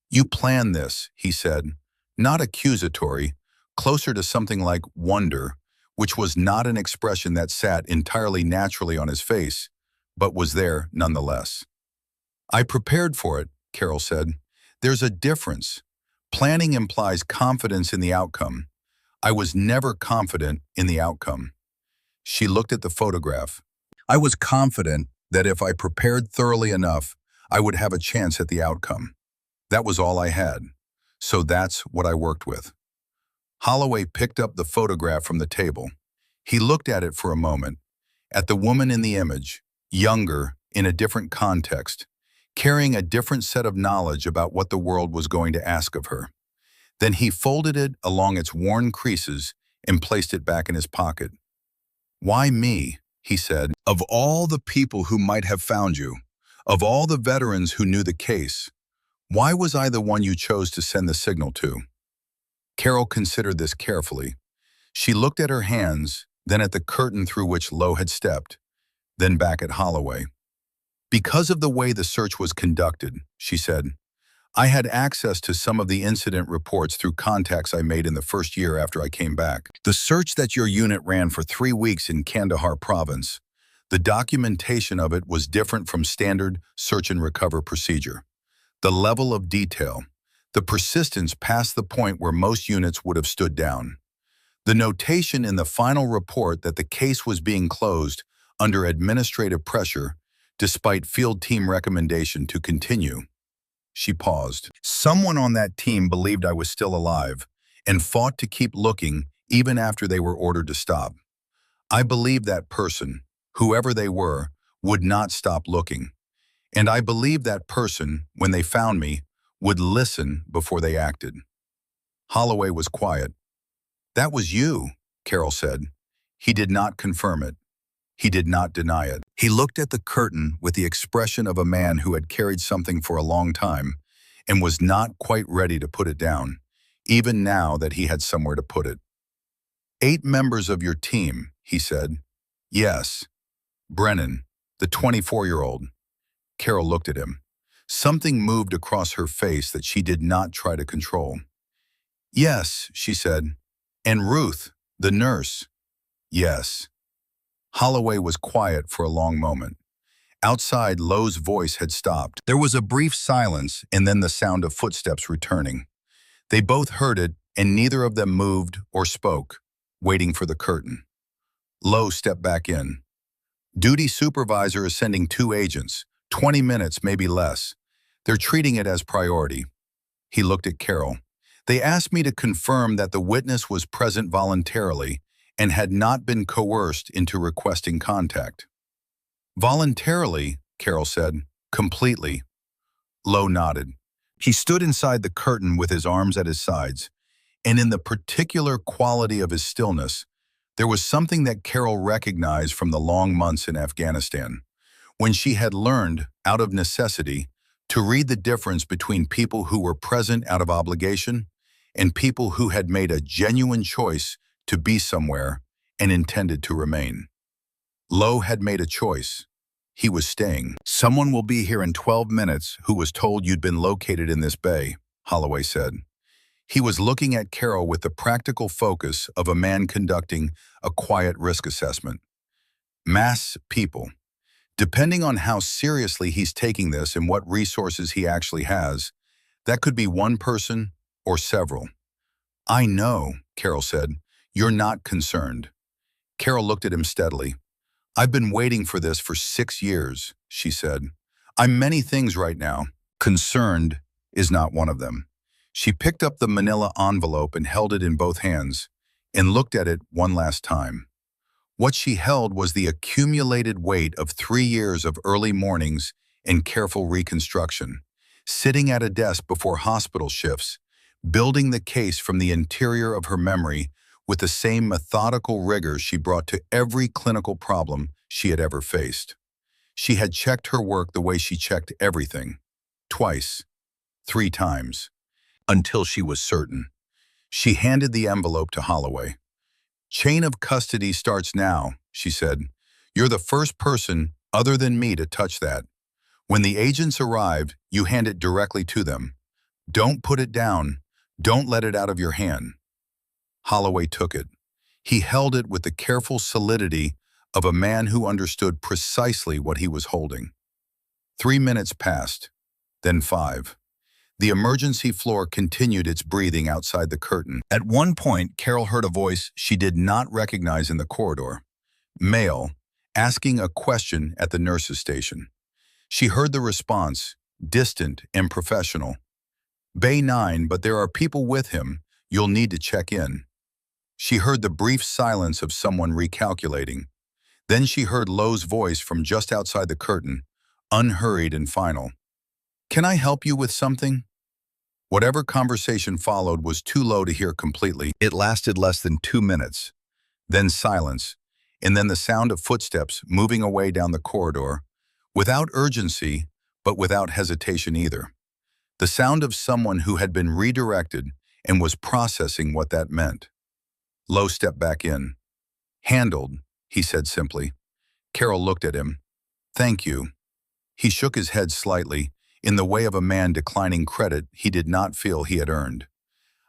"You planned this," he said, not accusatory, closer to something like wonder, which was not an expression that sat entirely naturally on his face, but was there nonetheless. "I prepared for it," Carol said. "There's a difference. Planning implies confidence in the outcome. I was never confident in the outcome." She looked at the photograph. "I was confident that if I prepared thoroughly enough, I would have a chance at the outcome. That was all I had. So that's what I worked with." Holloway picked up the photograph from the table. He looked at it for a moment, at the woman in the image, younger, in a different context, carrying a different set of knowledge about what the world was going to ask of her. Then he folded it along its worn creases and placed it back in his pocket. "Why me?" he said. "Of all the people who might have found you, of all the veterans who knew the case, why was I the one you chose to send the signal to?" Carol considered this carefully. She looked at her hands, then at the curtain through which Lowe had stepped, then back at Holloway. "Because of the way the search was conducted," she said. "I had access to some of the incident reports through contacts I made in the first year after I came back. The search that your unit ran for 3 weeks in Kandahar province, the documentation of it was different from standard search and recover procedure. The level of detail, the persistence past the point where most units would have stood down. The notation in the final report that the case was being closed under administrative pressure despite field team recommendation to continue." She paused. "Someone on that team believed I was still alive and fought to keep looking even after they were ordered to stop. I believed that person, whoever they were, would not stop looking. And I believed that person, when they found me, would listen before they acted." Holloway was quiet. "That was you," Carol said. He did not confirm it. He did not deny it. He looked at the curtain with the expression of a man who had carried something for a long time and was not quite ready to put it down, even now that he had somewhere to put it. "8 members of your team," he said. "Yes. Brennan, the 24-year-old. Carol looked at him. Something moved across her face that she did not try to control. "Yes," she said. "And Ruth, the nurse." "Yes." Holloway was quiet for a long moment. Outside, Lowe's voice had stopped. There was a brief silence and then the sound of footsteps returning. They both heard it, and neither of them moved or spoke, waiting for the curtain. Lowe stepped back in. "Duty supervisor is sending 2 agents, 20 minutes, maybe less. They're treating it as priority." He looked at Carol. "They asked me to confirm that the witness was present voluntarily and had not been coerced into requesting contact." "Voluntarily," Carol said. "Completely." Lowe nodded. He stood inside the curtain with his arms at his sides, and in the particular quality of his stillness, there was something that Carol recognized from the long months in Afghanistan, when she had learned, out of necessity, to read the difference between people who were present out of obligation and people who had made a genuine choice to be somewhere and intended to remain. Lowe had made a choice. He was staying. "Someone will be here in 12 minutes who was told you'd been located in this bay," Holloway said. He was looking at Carol with the practical focus of a man conducting a quiet risk assessment. Mass people. Depending on how seriously he's taking this and what resources he actually has, that could be one person or several. "I know," Carol said. "You're not concerned." Carol looked at him steadily. "I've been waiting for this for 6 years," she said. "I'm many things right now. Concerned is not one of them." She picked up the manila envelope and held it in both hands, and looked at it one last time. What she held was the accumulated weight of 3 years of early mornings and careful reconstruction, sitting at a desk before hospital shifts, building the case from the interior of her memory with the same methodical rigor she brought to every clinical problem she had ever faced. She had checked her work the way she checked everything. Twice. 3 times. Until she was certain. She handed the envelope to Holloway. "Chain of custody starts now," she said. "You're the first person other than me to touch that. When the agents arrive, you hand it directly to them. Don't put it down. Don't let it out of your hand." Holloway took it. He held it with the careful solidity of a man who understood precisely what he was holding. 3 minutes passed, then 5. The emergency floor continued its breathing outside the curtain. At one point, Carol heard a voice she did not recognize in the corridor. Male, asking a question at the nurse's station. She heard the response, distant and professional. "Bay 9, but there are people with him. You'll need to check in." She heard the brief silence of someone recalculating. Then she heard Lowe's voice from just outside the curtain, unhurried and final. "Can I help you with something?" Whatever conversation followed was too low to hear completely. It lasted less than 2 minutes. Then silence, and then the sound of footsteps moving away down the corridor, without urgency, but without hesitation either. The sound of someone who had been redirected and was processing what that meant. Lowe stepped back in. "Handled," he said simply. Carol looked at him. "Thank you." He shook his head slightly, in the way of a man declining credit he did not feel he had earned.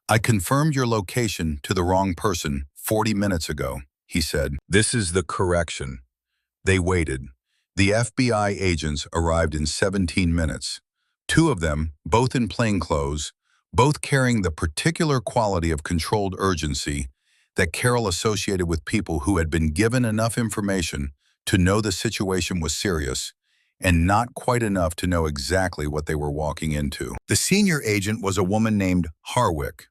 "I confirmed your location to the wrong person 40 minutes ago," he said. "This is the correction." They waited. The FBI agents arrived in 17 minutes. 2 of them, both in plainclothes, both carrying the particular quality of controlled urgency that Carol associated with people who had been given enough information to know the situation was serious, and not quite enough to know exactly what they were walking into. The senior agent was a woman named Harwick.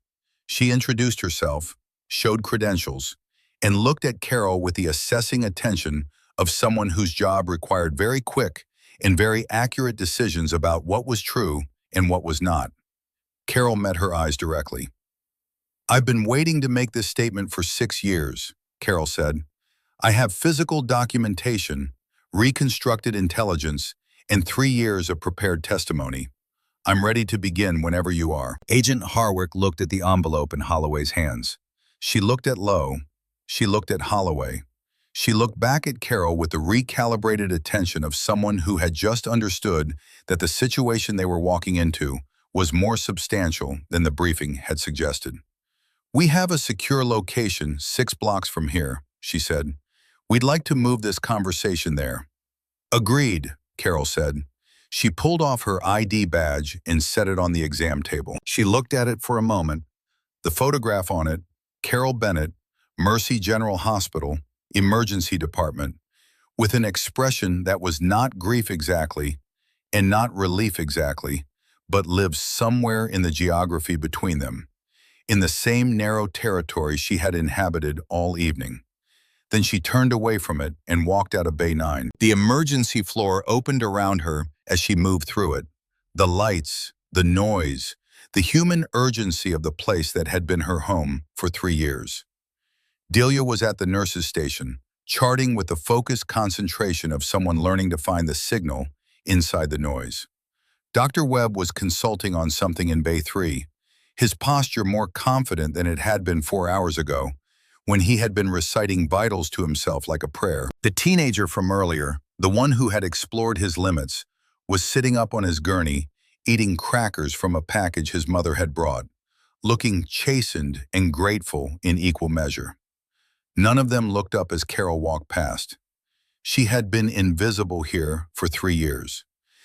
She introduced herself, showed credentials, and looked at Carol with the assessing attention of someone whose job required very quick and very accurate decisions about what was true and what was not. Carol met her eyes directly. "I've been waiting to make this statement for 6 years, Carol said. "I have physical documentation, reconstructed intelligence, and 3 years of prepared testimony. I'm ready to begin whenever you are." Agent Harwick looked at the envelope in Holloway's hands. She looked at Lowe. She looked at Holloway. She looked back at Carol with the recalibrated attention of someone who had just understood that the situation they were walking into was more substantial than the briefing had suggested. "We have a secure location 6 blocks from here," she said. "We'd like to move this conversation there." "Agreed," Carol said. She pulled off her ID badge and set it on the exam table. She looked at it for a moment. The photograph on it, Carol Bennett, Mercy General Hospital, Emergency Department, with an expression that was not grief exactly and not relief exactly, but lived somewhere in the geography between them, in the same narrow territory she had inhabited all evening. Then she turned away from it and walked out of Bay 9. The emergency floor opened around her as she moved through it. The lights, the noise, the human urgency of the place that had been her home for 3 years. Delia was at the nurse's station, charting with the focused concentration of someone learning to find the signal inside the noise. Dr. Webb was consulting on something in Bay 3, his posture more confident than it had been 4 hours ago, when he had been reciting vitals to himself like a prayer. The teenager from earlier, the one who had explored his limits, was sitting up on his gurney, eating crackers from a package his mother had brought, looking chastened and grateful in equal measure. None of them looked up as Carol walked past. She had been invisible here for 3 years.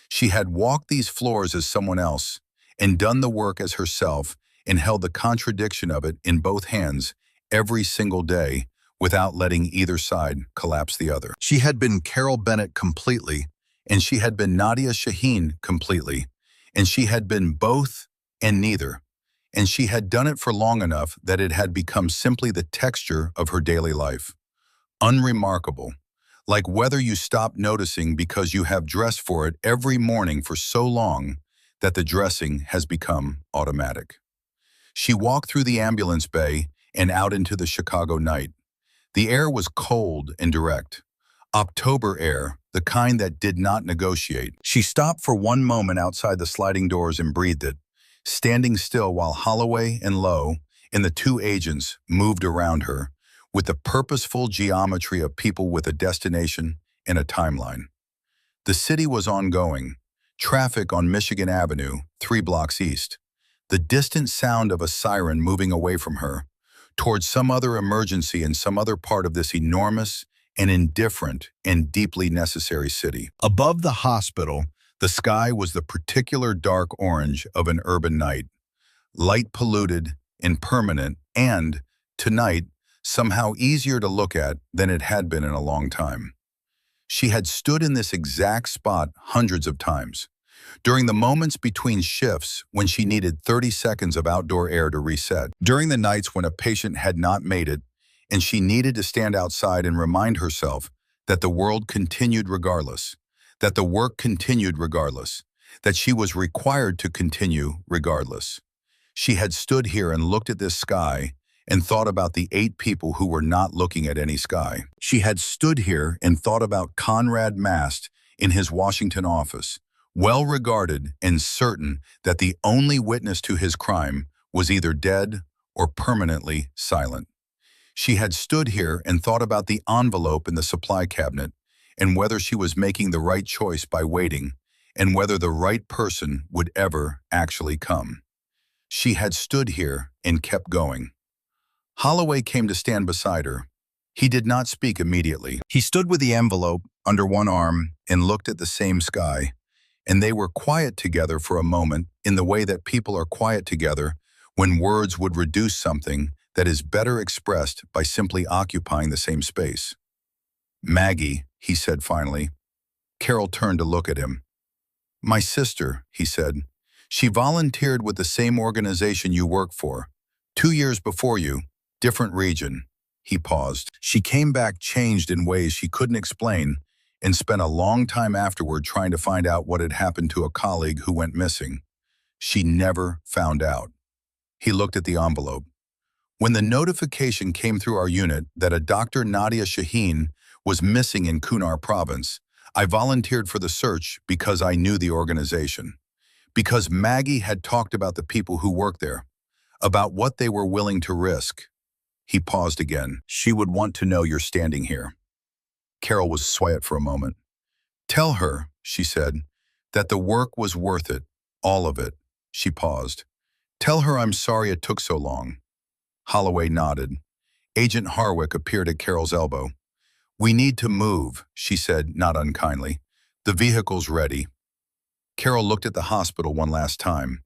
She had walked these floors as someone else and done the work as herself and held the contradiction of it in both hands every single day without letting either side collapse the other. She had been Carol Bennett completely, and she had been Nadia Shaheen completely, and she had been both and neither. And she had done it for long enough that it had become simply the texture of her daily life. Unremarkable, like whether you stop noticing because you have dressed for it every morning for so long that the dressing has become automatic. She walked through the ambulance bay and out into the Chicago night. The air was cold and direct. October air, the kind that did not negotiate. She stopped for one moment outside the sliding doors and breathed it, standing still while Holloway and Lowe and the two agents moved around her with the purposeful geometry of people with a destination and a timeline. The city was ongoing. Traffic on Michigan Avenue, 3 blocks east. The distant sound of a siren moving away from her, towards some other emergency in some other part of this enormous and indifferent and deeply necessary city. Above the hospital, the sky was the particular dark orange of an urban night, light polluted, impermanent, and, tonight, somehow easier to look at than it had been in a long time. She had stood in this exact spot hundreds of times, during the moments between shifts when she needed 30 seconds of outdoor air to reset, during the nights when a patient had not made it and she needed to stand outside and remind herself that the world continued regardless, that the work continued regardless, that she was required to continue regardless. She had stood here and looked at this sky and thought about the 8 people who were not looking at any sky. She had stood here and thought about Conrad Mast in his Washington office, well regarded and certain that the only witness to his crime was either dead or permanently silent. She had stood here and thought about the envelope in the supply cabinet and whether she was making the right choice by waiting and whether the right person would ever actually come. She had stood here and kept going. Holloway came to stand beside her. He did not speak immediately. He stood with the envelope under one arm and looked at the same sky, and they were quiet together for a moment in the way that people are quiet together when words would reduce something that is better expressed by simply occupying the same space. "Maggie," he said finally. Carol turned to look at him. "My sister," he said. "She volunteered with the same organization you work for. 2 years before you, different region." He paused. "She came back changed in ways she couldn't explain and spent a long time afterward trying to find out what had happened to a colleague who went missing. She never found out." He looked at the envelope. "When the notification came through our unit that a Dr. Nadia Shaheen was missing in Kunar province, I volunteered for the search because I knew the organization. Because Maggie had talked about the people who work there, about what they were willing to risk." He paused again. "She would want to know you're standing here." Carol was quiet for a moment. "Tell her," she said, "that the work was worth it, all of it." She paused. "Tell her I'm sorry it took so long." Holloway nodded. Agent Harwick appeared at Carol's elbow. "We need to move," she said, not unkindly. "The vehicle's ready." Carol looked at the hospital one last time.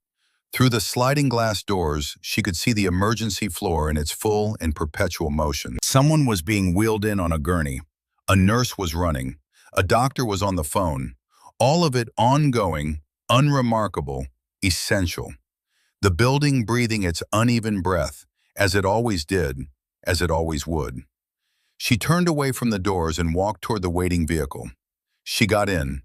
Through the sliding glass doors, she could see the emergency floor in its full and perpetual motion. Someone was being wheeled in on a gurney. A nurse was running. A doctor was on the phone. All of it ongoing, unremarkable, essential. The building breathing its uneven breath, as it always did, as it always would. She turned away from the doors and walked toward the waiting vehicle. She got in.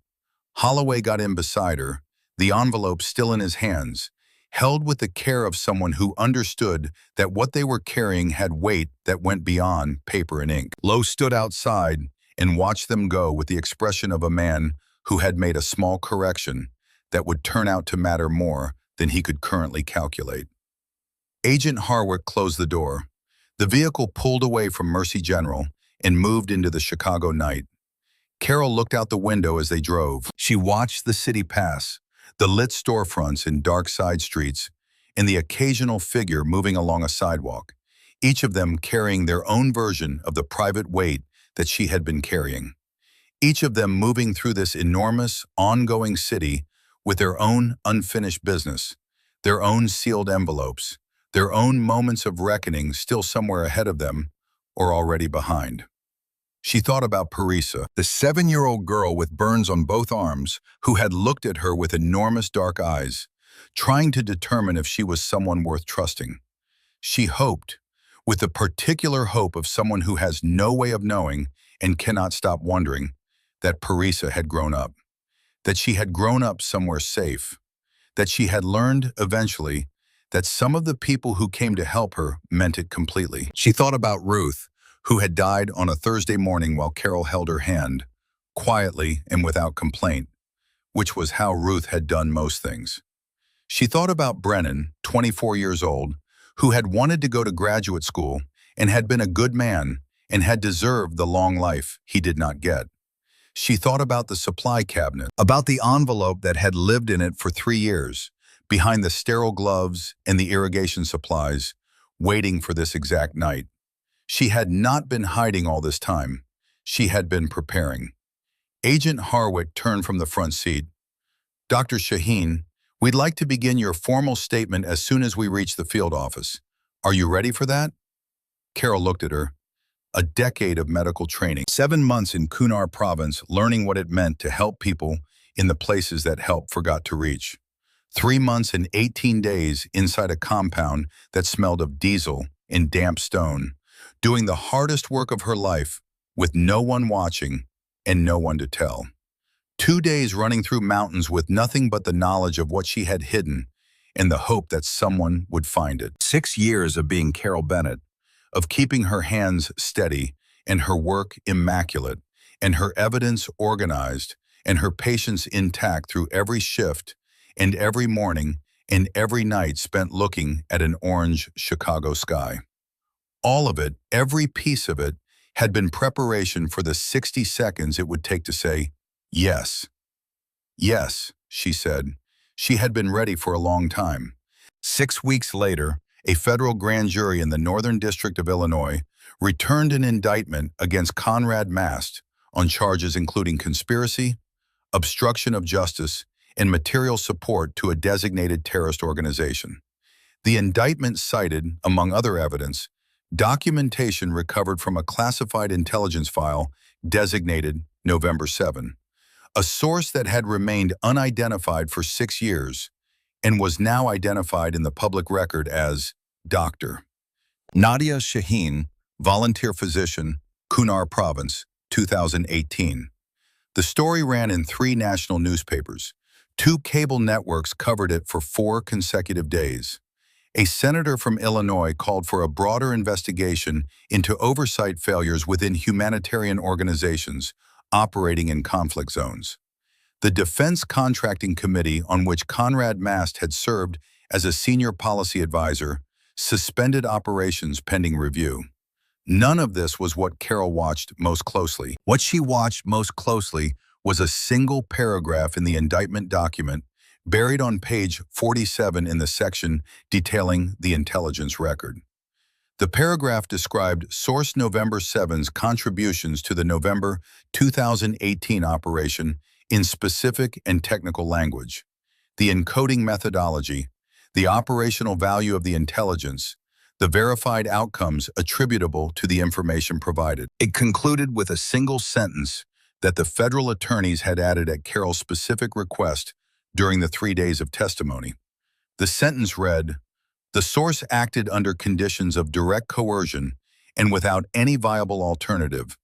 Holloway got in beside her, the envelope still in his hands, held with the care of someone who understood that what they were carrying had weight that went beyond paper and ink. Lowe stood outside and watched them go with the expression of a man who had made a small correction that would turn out to matter more than he could currently calculate. Agent Harwick closed the door. The vehicle pulled away from Mercy General and moved into the Chicago night. Carol looked out the window as they drove. She watched the city pass, the lit storefronts and dark side streets, and the occasional figure moving along a sidewalk, each of them carrying their own version of the private weight that she had been carrying. Each of them moving through this enormous, ongoing city with their own unfinished business, their own sealed envelopes, their own moments of reckoning still somewhere ahead of them or already behind. She thought about Parisa, the 7-year-old girl with burns on both arms, who had looked at her with enormous dark eyes, trying to determine if she was someone worth trusting. She hoped, with the particular hope of someone who has no way of knowing and cannot stop wondering, that Parisa had grown up, that she had grown up somewhere safe, that she had learned eventually that some of the people who came to help her meant it completely. She thought about Ruth, who had died on a Thursday morning while Carol held her hand, quietly and without complaint, which was how Ruth had done most things. She thought about Brennan, 24 years old, who had wanted to go to graduate school and had been a good man and had deserved the long life he did not get. She thought about the supply cabinet, about the envelope that had lived in it for 3 years, behind the sterile gloves and the irrigation supplies, waiting for this exact night. She had not been hiding all this time. She had been preparing. Agent Harwick turned from the front seat. "Dr. Shaheen, we'd like to begin your formal statement as soon as we reach the field office. Are you ready for that?" Carol looked at her. A decade of medical training, 7 months in Kunar province learning what it meant to help people in the places that help forgot to reach. 3 months and 18 days inside a compound that smelled of diesel and damp stone, doing the hardest work of her life with no one watching and no one to tell. 2 days running through mountains with nothing but the knowledge of what she had hidden and the hope that someone would find it. 6 years of being Carol Bennett, of keeping her hands steady and her work immaculate and her evidence organized and her patience intact through every shift and every morning and every night spent looking at an orange Chicago sky. All of it, every piece of it, had been preparation for the 60 seconds it would take to say, yes. Yes, she said. She had been ready for a long time. 6 weeks later, a federal grand jury in the Northern District of Illinois returned an indictment against Conrad Mast on charges including conspiracy, obstruction of justice, and material support to a designated terrorist organization. The indictment cited, among other evidence, documentation recovered from a classified intelligence file designated November 7, a source that had remained unidentified for 6 years and was now identified in the public record as Dr. Nadia Shaheen, volunteer physician, Kunar Province, 2018. The story ran in 3 national newspapers. 2 cable networks covered it for 4 consecutive days. A senator from Illinois called for a broader investigation into oversight failures within humanitarian organizations operating in conflict zones. The Defense Contracting Committee, on which Conrad Mast had served as a senior policy advisor, suspended operations pending review. None of this was what Carol watched most closely. What she watched most closely was a single paragraph in the indictment document buried on page 47 in the section detailing the intelligence record. The paragraph described Source November 7's contributions to the November 2018 operation in specific and technical language, the encoding methodology, the operational value of the intelligence, the verified outcomes attributable to the information provided. It concluded with a single sentence that the federal attorneys had added at Carol's specific request during the 3 days of testimony. The sentence read, "The source acted under conditions of direct coercion and without any viable alternative,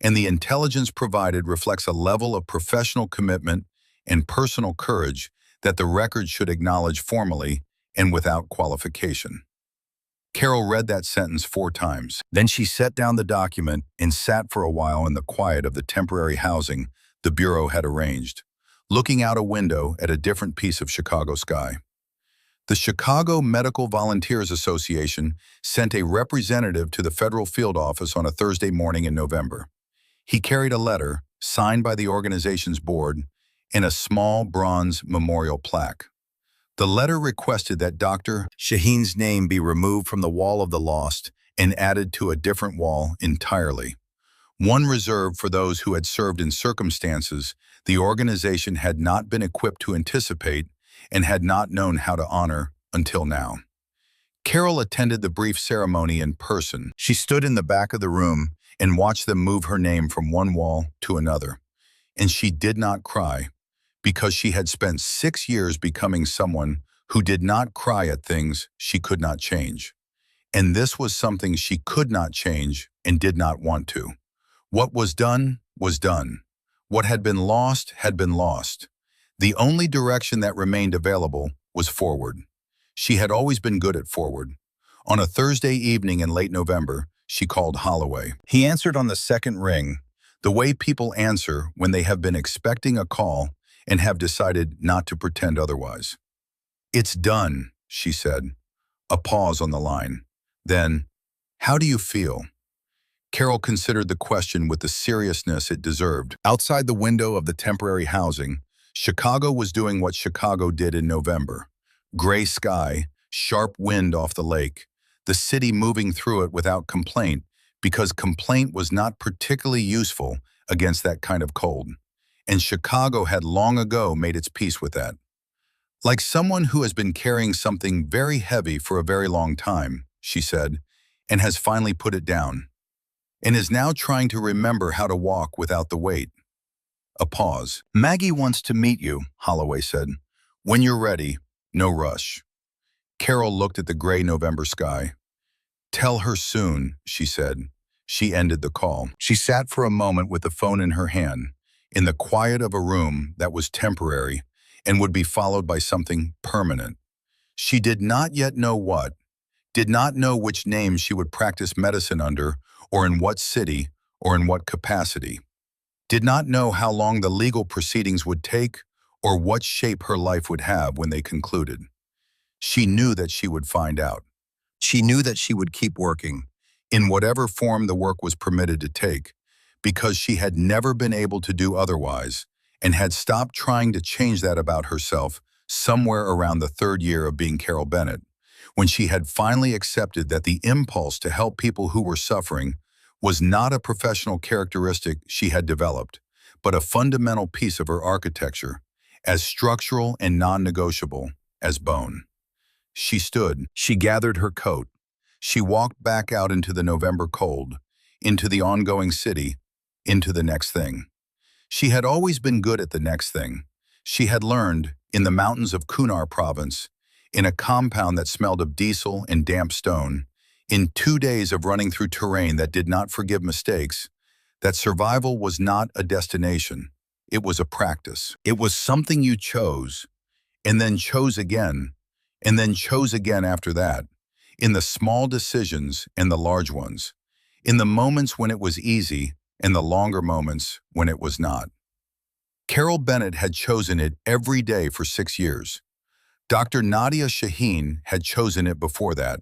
and the intelligence provided reflects a level of professional commitment and personal courage that the record should acknowledge formally and without qualification." Carol read that sentence 4 times. Then she set down the document and sat for a while in the quiet of the temporary housing the Bureau had arranged, looking out a window at a different piece of Chicago sky. The Chicago Medical Volunteers Association sent a representative to the federal field office on a Thursday morning in November. He carried a letter, signed by the organization's board, and a small bronze memorial plaque. The letter requested that Dr. Shaheen's name be removed from the Wall of the Lost and added to a different wall entirely, one reserved for those who had served in circumstances the organization had not been equipped to anticipate and had not known how to honor until now. Carol attended the brief ceremony in person. She stood in the back of the room and watched them move her name from one wall to another. And she did not cry, because she had spent 6 years becoming someone who did not cry at things she could not change. And this was something she could not change and did not want to. What was done was done. What had been lost had been lost. The only direction that remained available was forward. She had always been good at forward. On a Thursday evening in late November, she called Holloway. He answered on the second ring, the way people answer when they have been expecting a call and have decided not to pretend otherwise. "It's done," she said. A pause on the line. Then, "How do you feel?" Carol considered the question with the seriousness it deserved. Outside the window of the temporary housing, Chicago was doing what Chicago did in November. Gray sky, sharp wind off the lake, the city moving through it without complaint, because complaint was not particularly useful against that kind of cold. And Chicago had long ago made its peace with that. "Like someone who has been carrying something very heavy for a very long time," she said, "and has finally put it down, and is now trying to remember how to walk without the weight." A pause. "Maggie wants to meet you," Holloway said. "When you're ready, no rush." Carol looked at the gray November sky. "Tell her soon," she said. She ended the call. She sat for a moment with the phone in her hand, in the quiet of a room that was temporary and would be followed by something permanent. She did not yet know what, did not know which name she would practice medicine under, or in what city, or in what capacity. Did not know how long the legal proceedings would take, or what shape her life would have when they concluded. She knew that she would find out. She knew that she would keep working, in whatever form the work was permitted to take, because she had never been able to do otherwise, and had stopped trying to change that about herself somewhere around the 3rd year of being Carol Bennett, when she had finally accepted that the impulse to help people who were suffering was not a professional characteristic she had developed, but a fundamental piece of her architecture, as structural and non-negotiable as bone. She stood, she gathered her coat, she walked back out into the November cold, into the ongoing city, into the next thing. She had always been good at the next thing. She had learned, in the mountains of Kunar province, in a compound that smelled of diesel and damp stone, in 2 days of running through terrain that did not forgive mistakes, that survival was not a destination. It was a practice. It was something you chose, and then chose again, and then chose again after that, in the small decisions and the large ones, in the moments when it was easy and the longer moments when it was not. Carol Bennett had chosen it every day for 6 years. Dr. Nadia Shaheen had chosen it before that,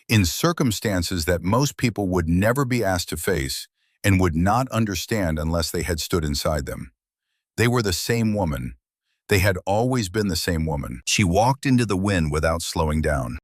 in circumstances that most people would never be asked to face and would not understand unless they had stood inside them. They were the same woman. They had always been the same woman. She walked into the wind without slowing down.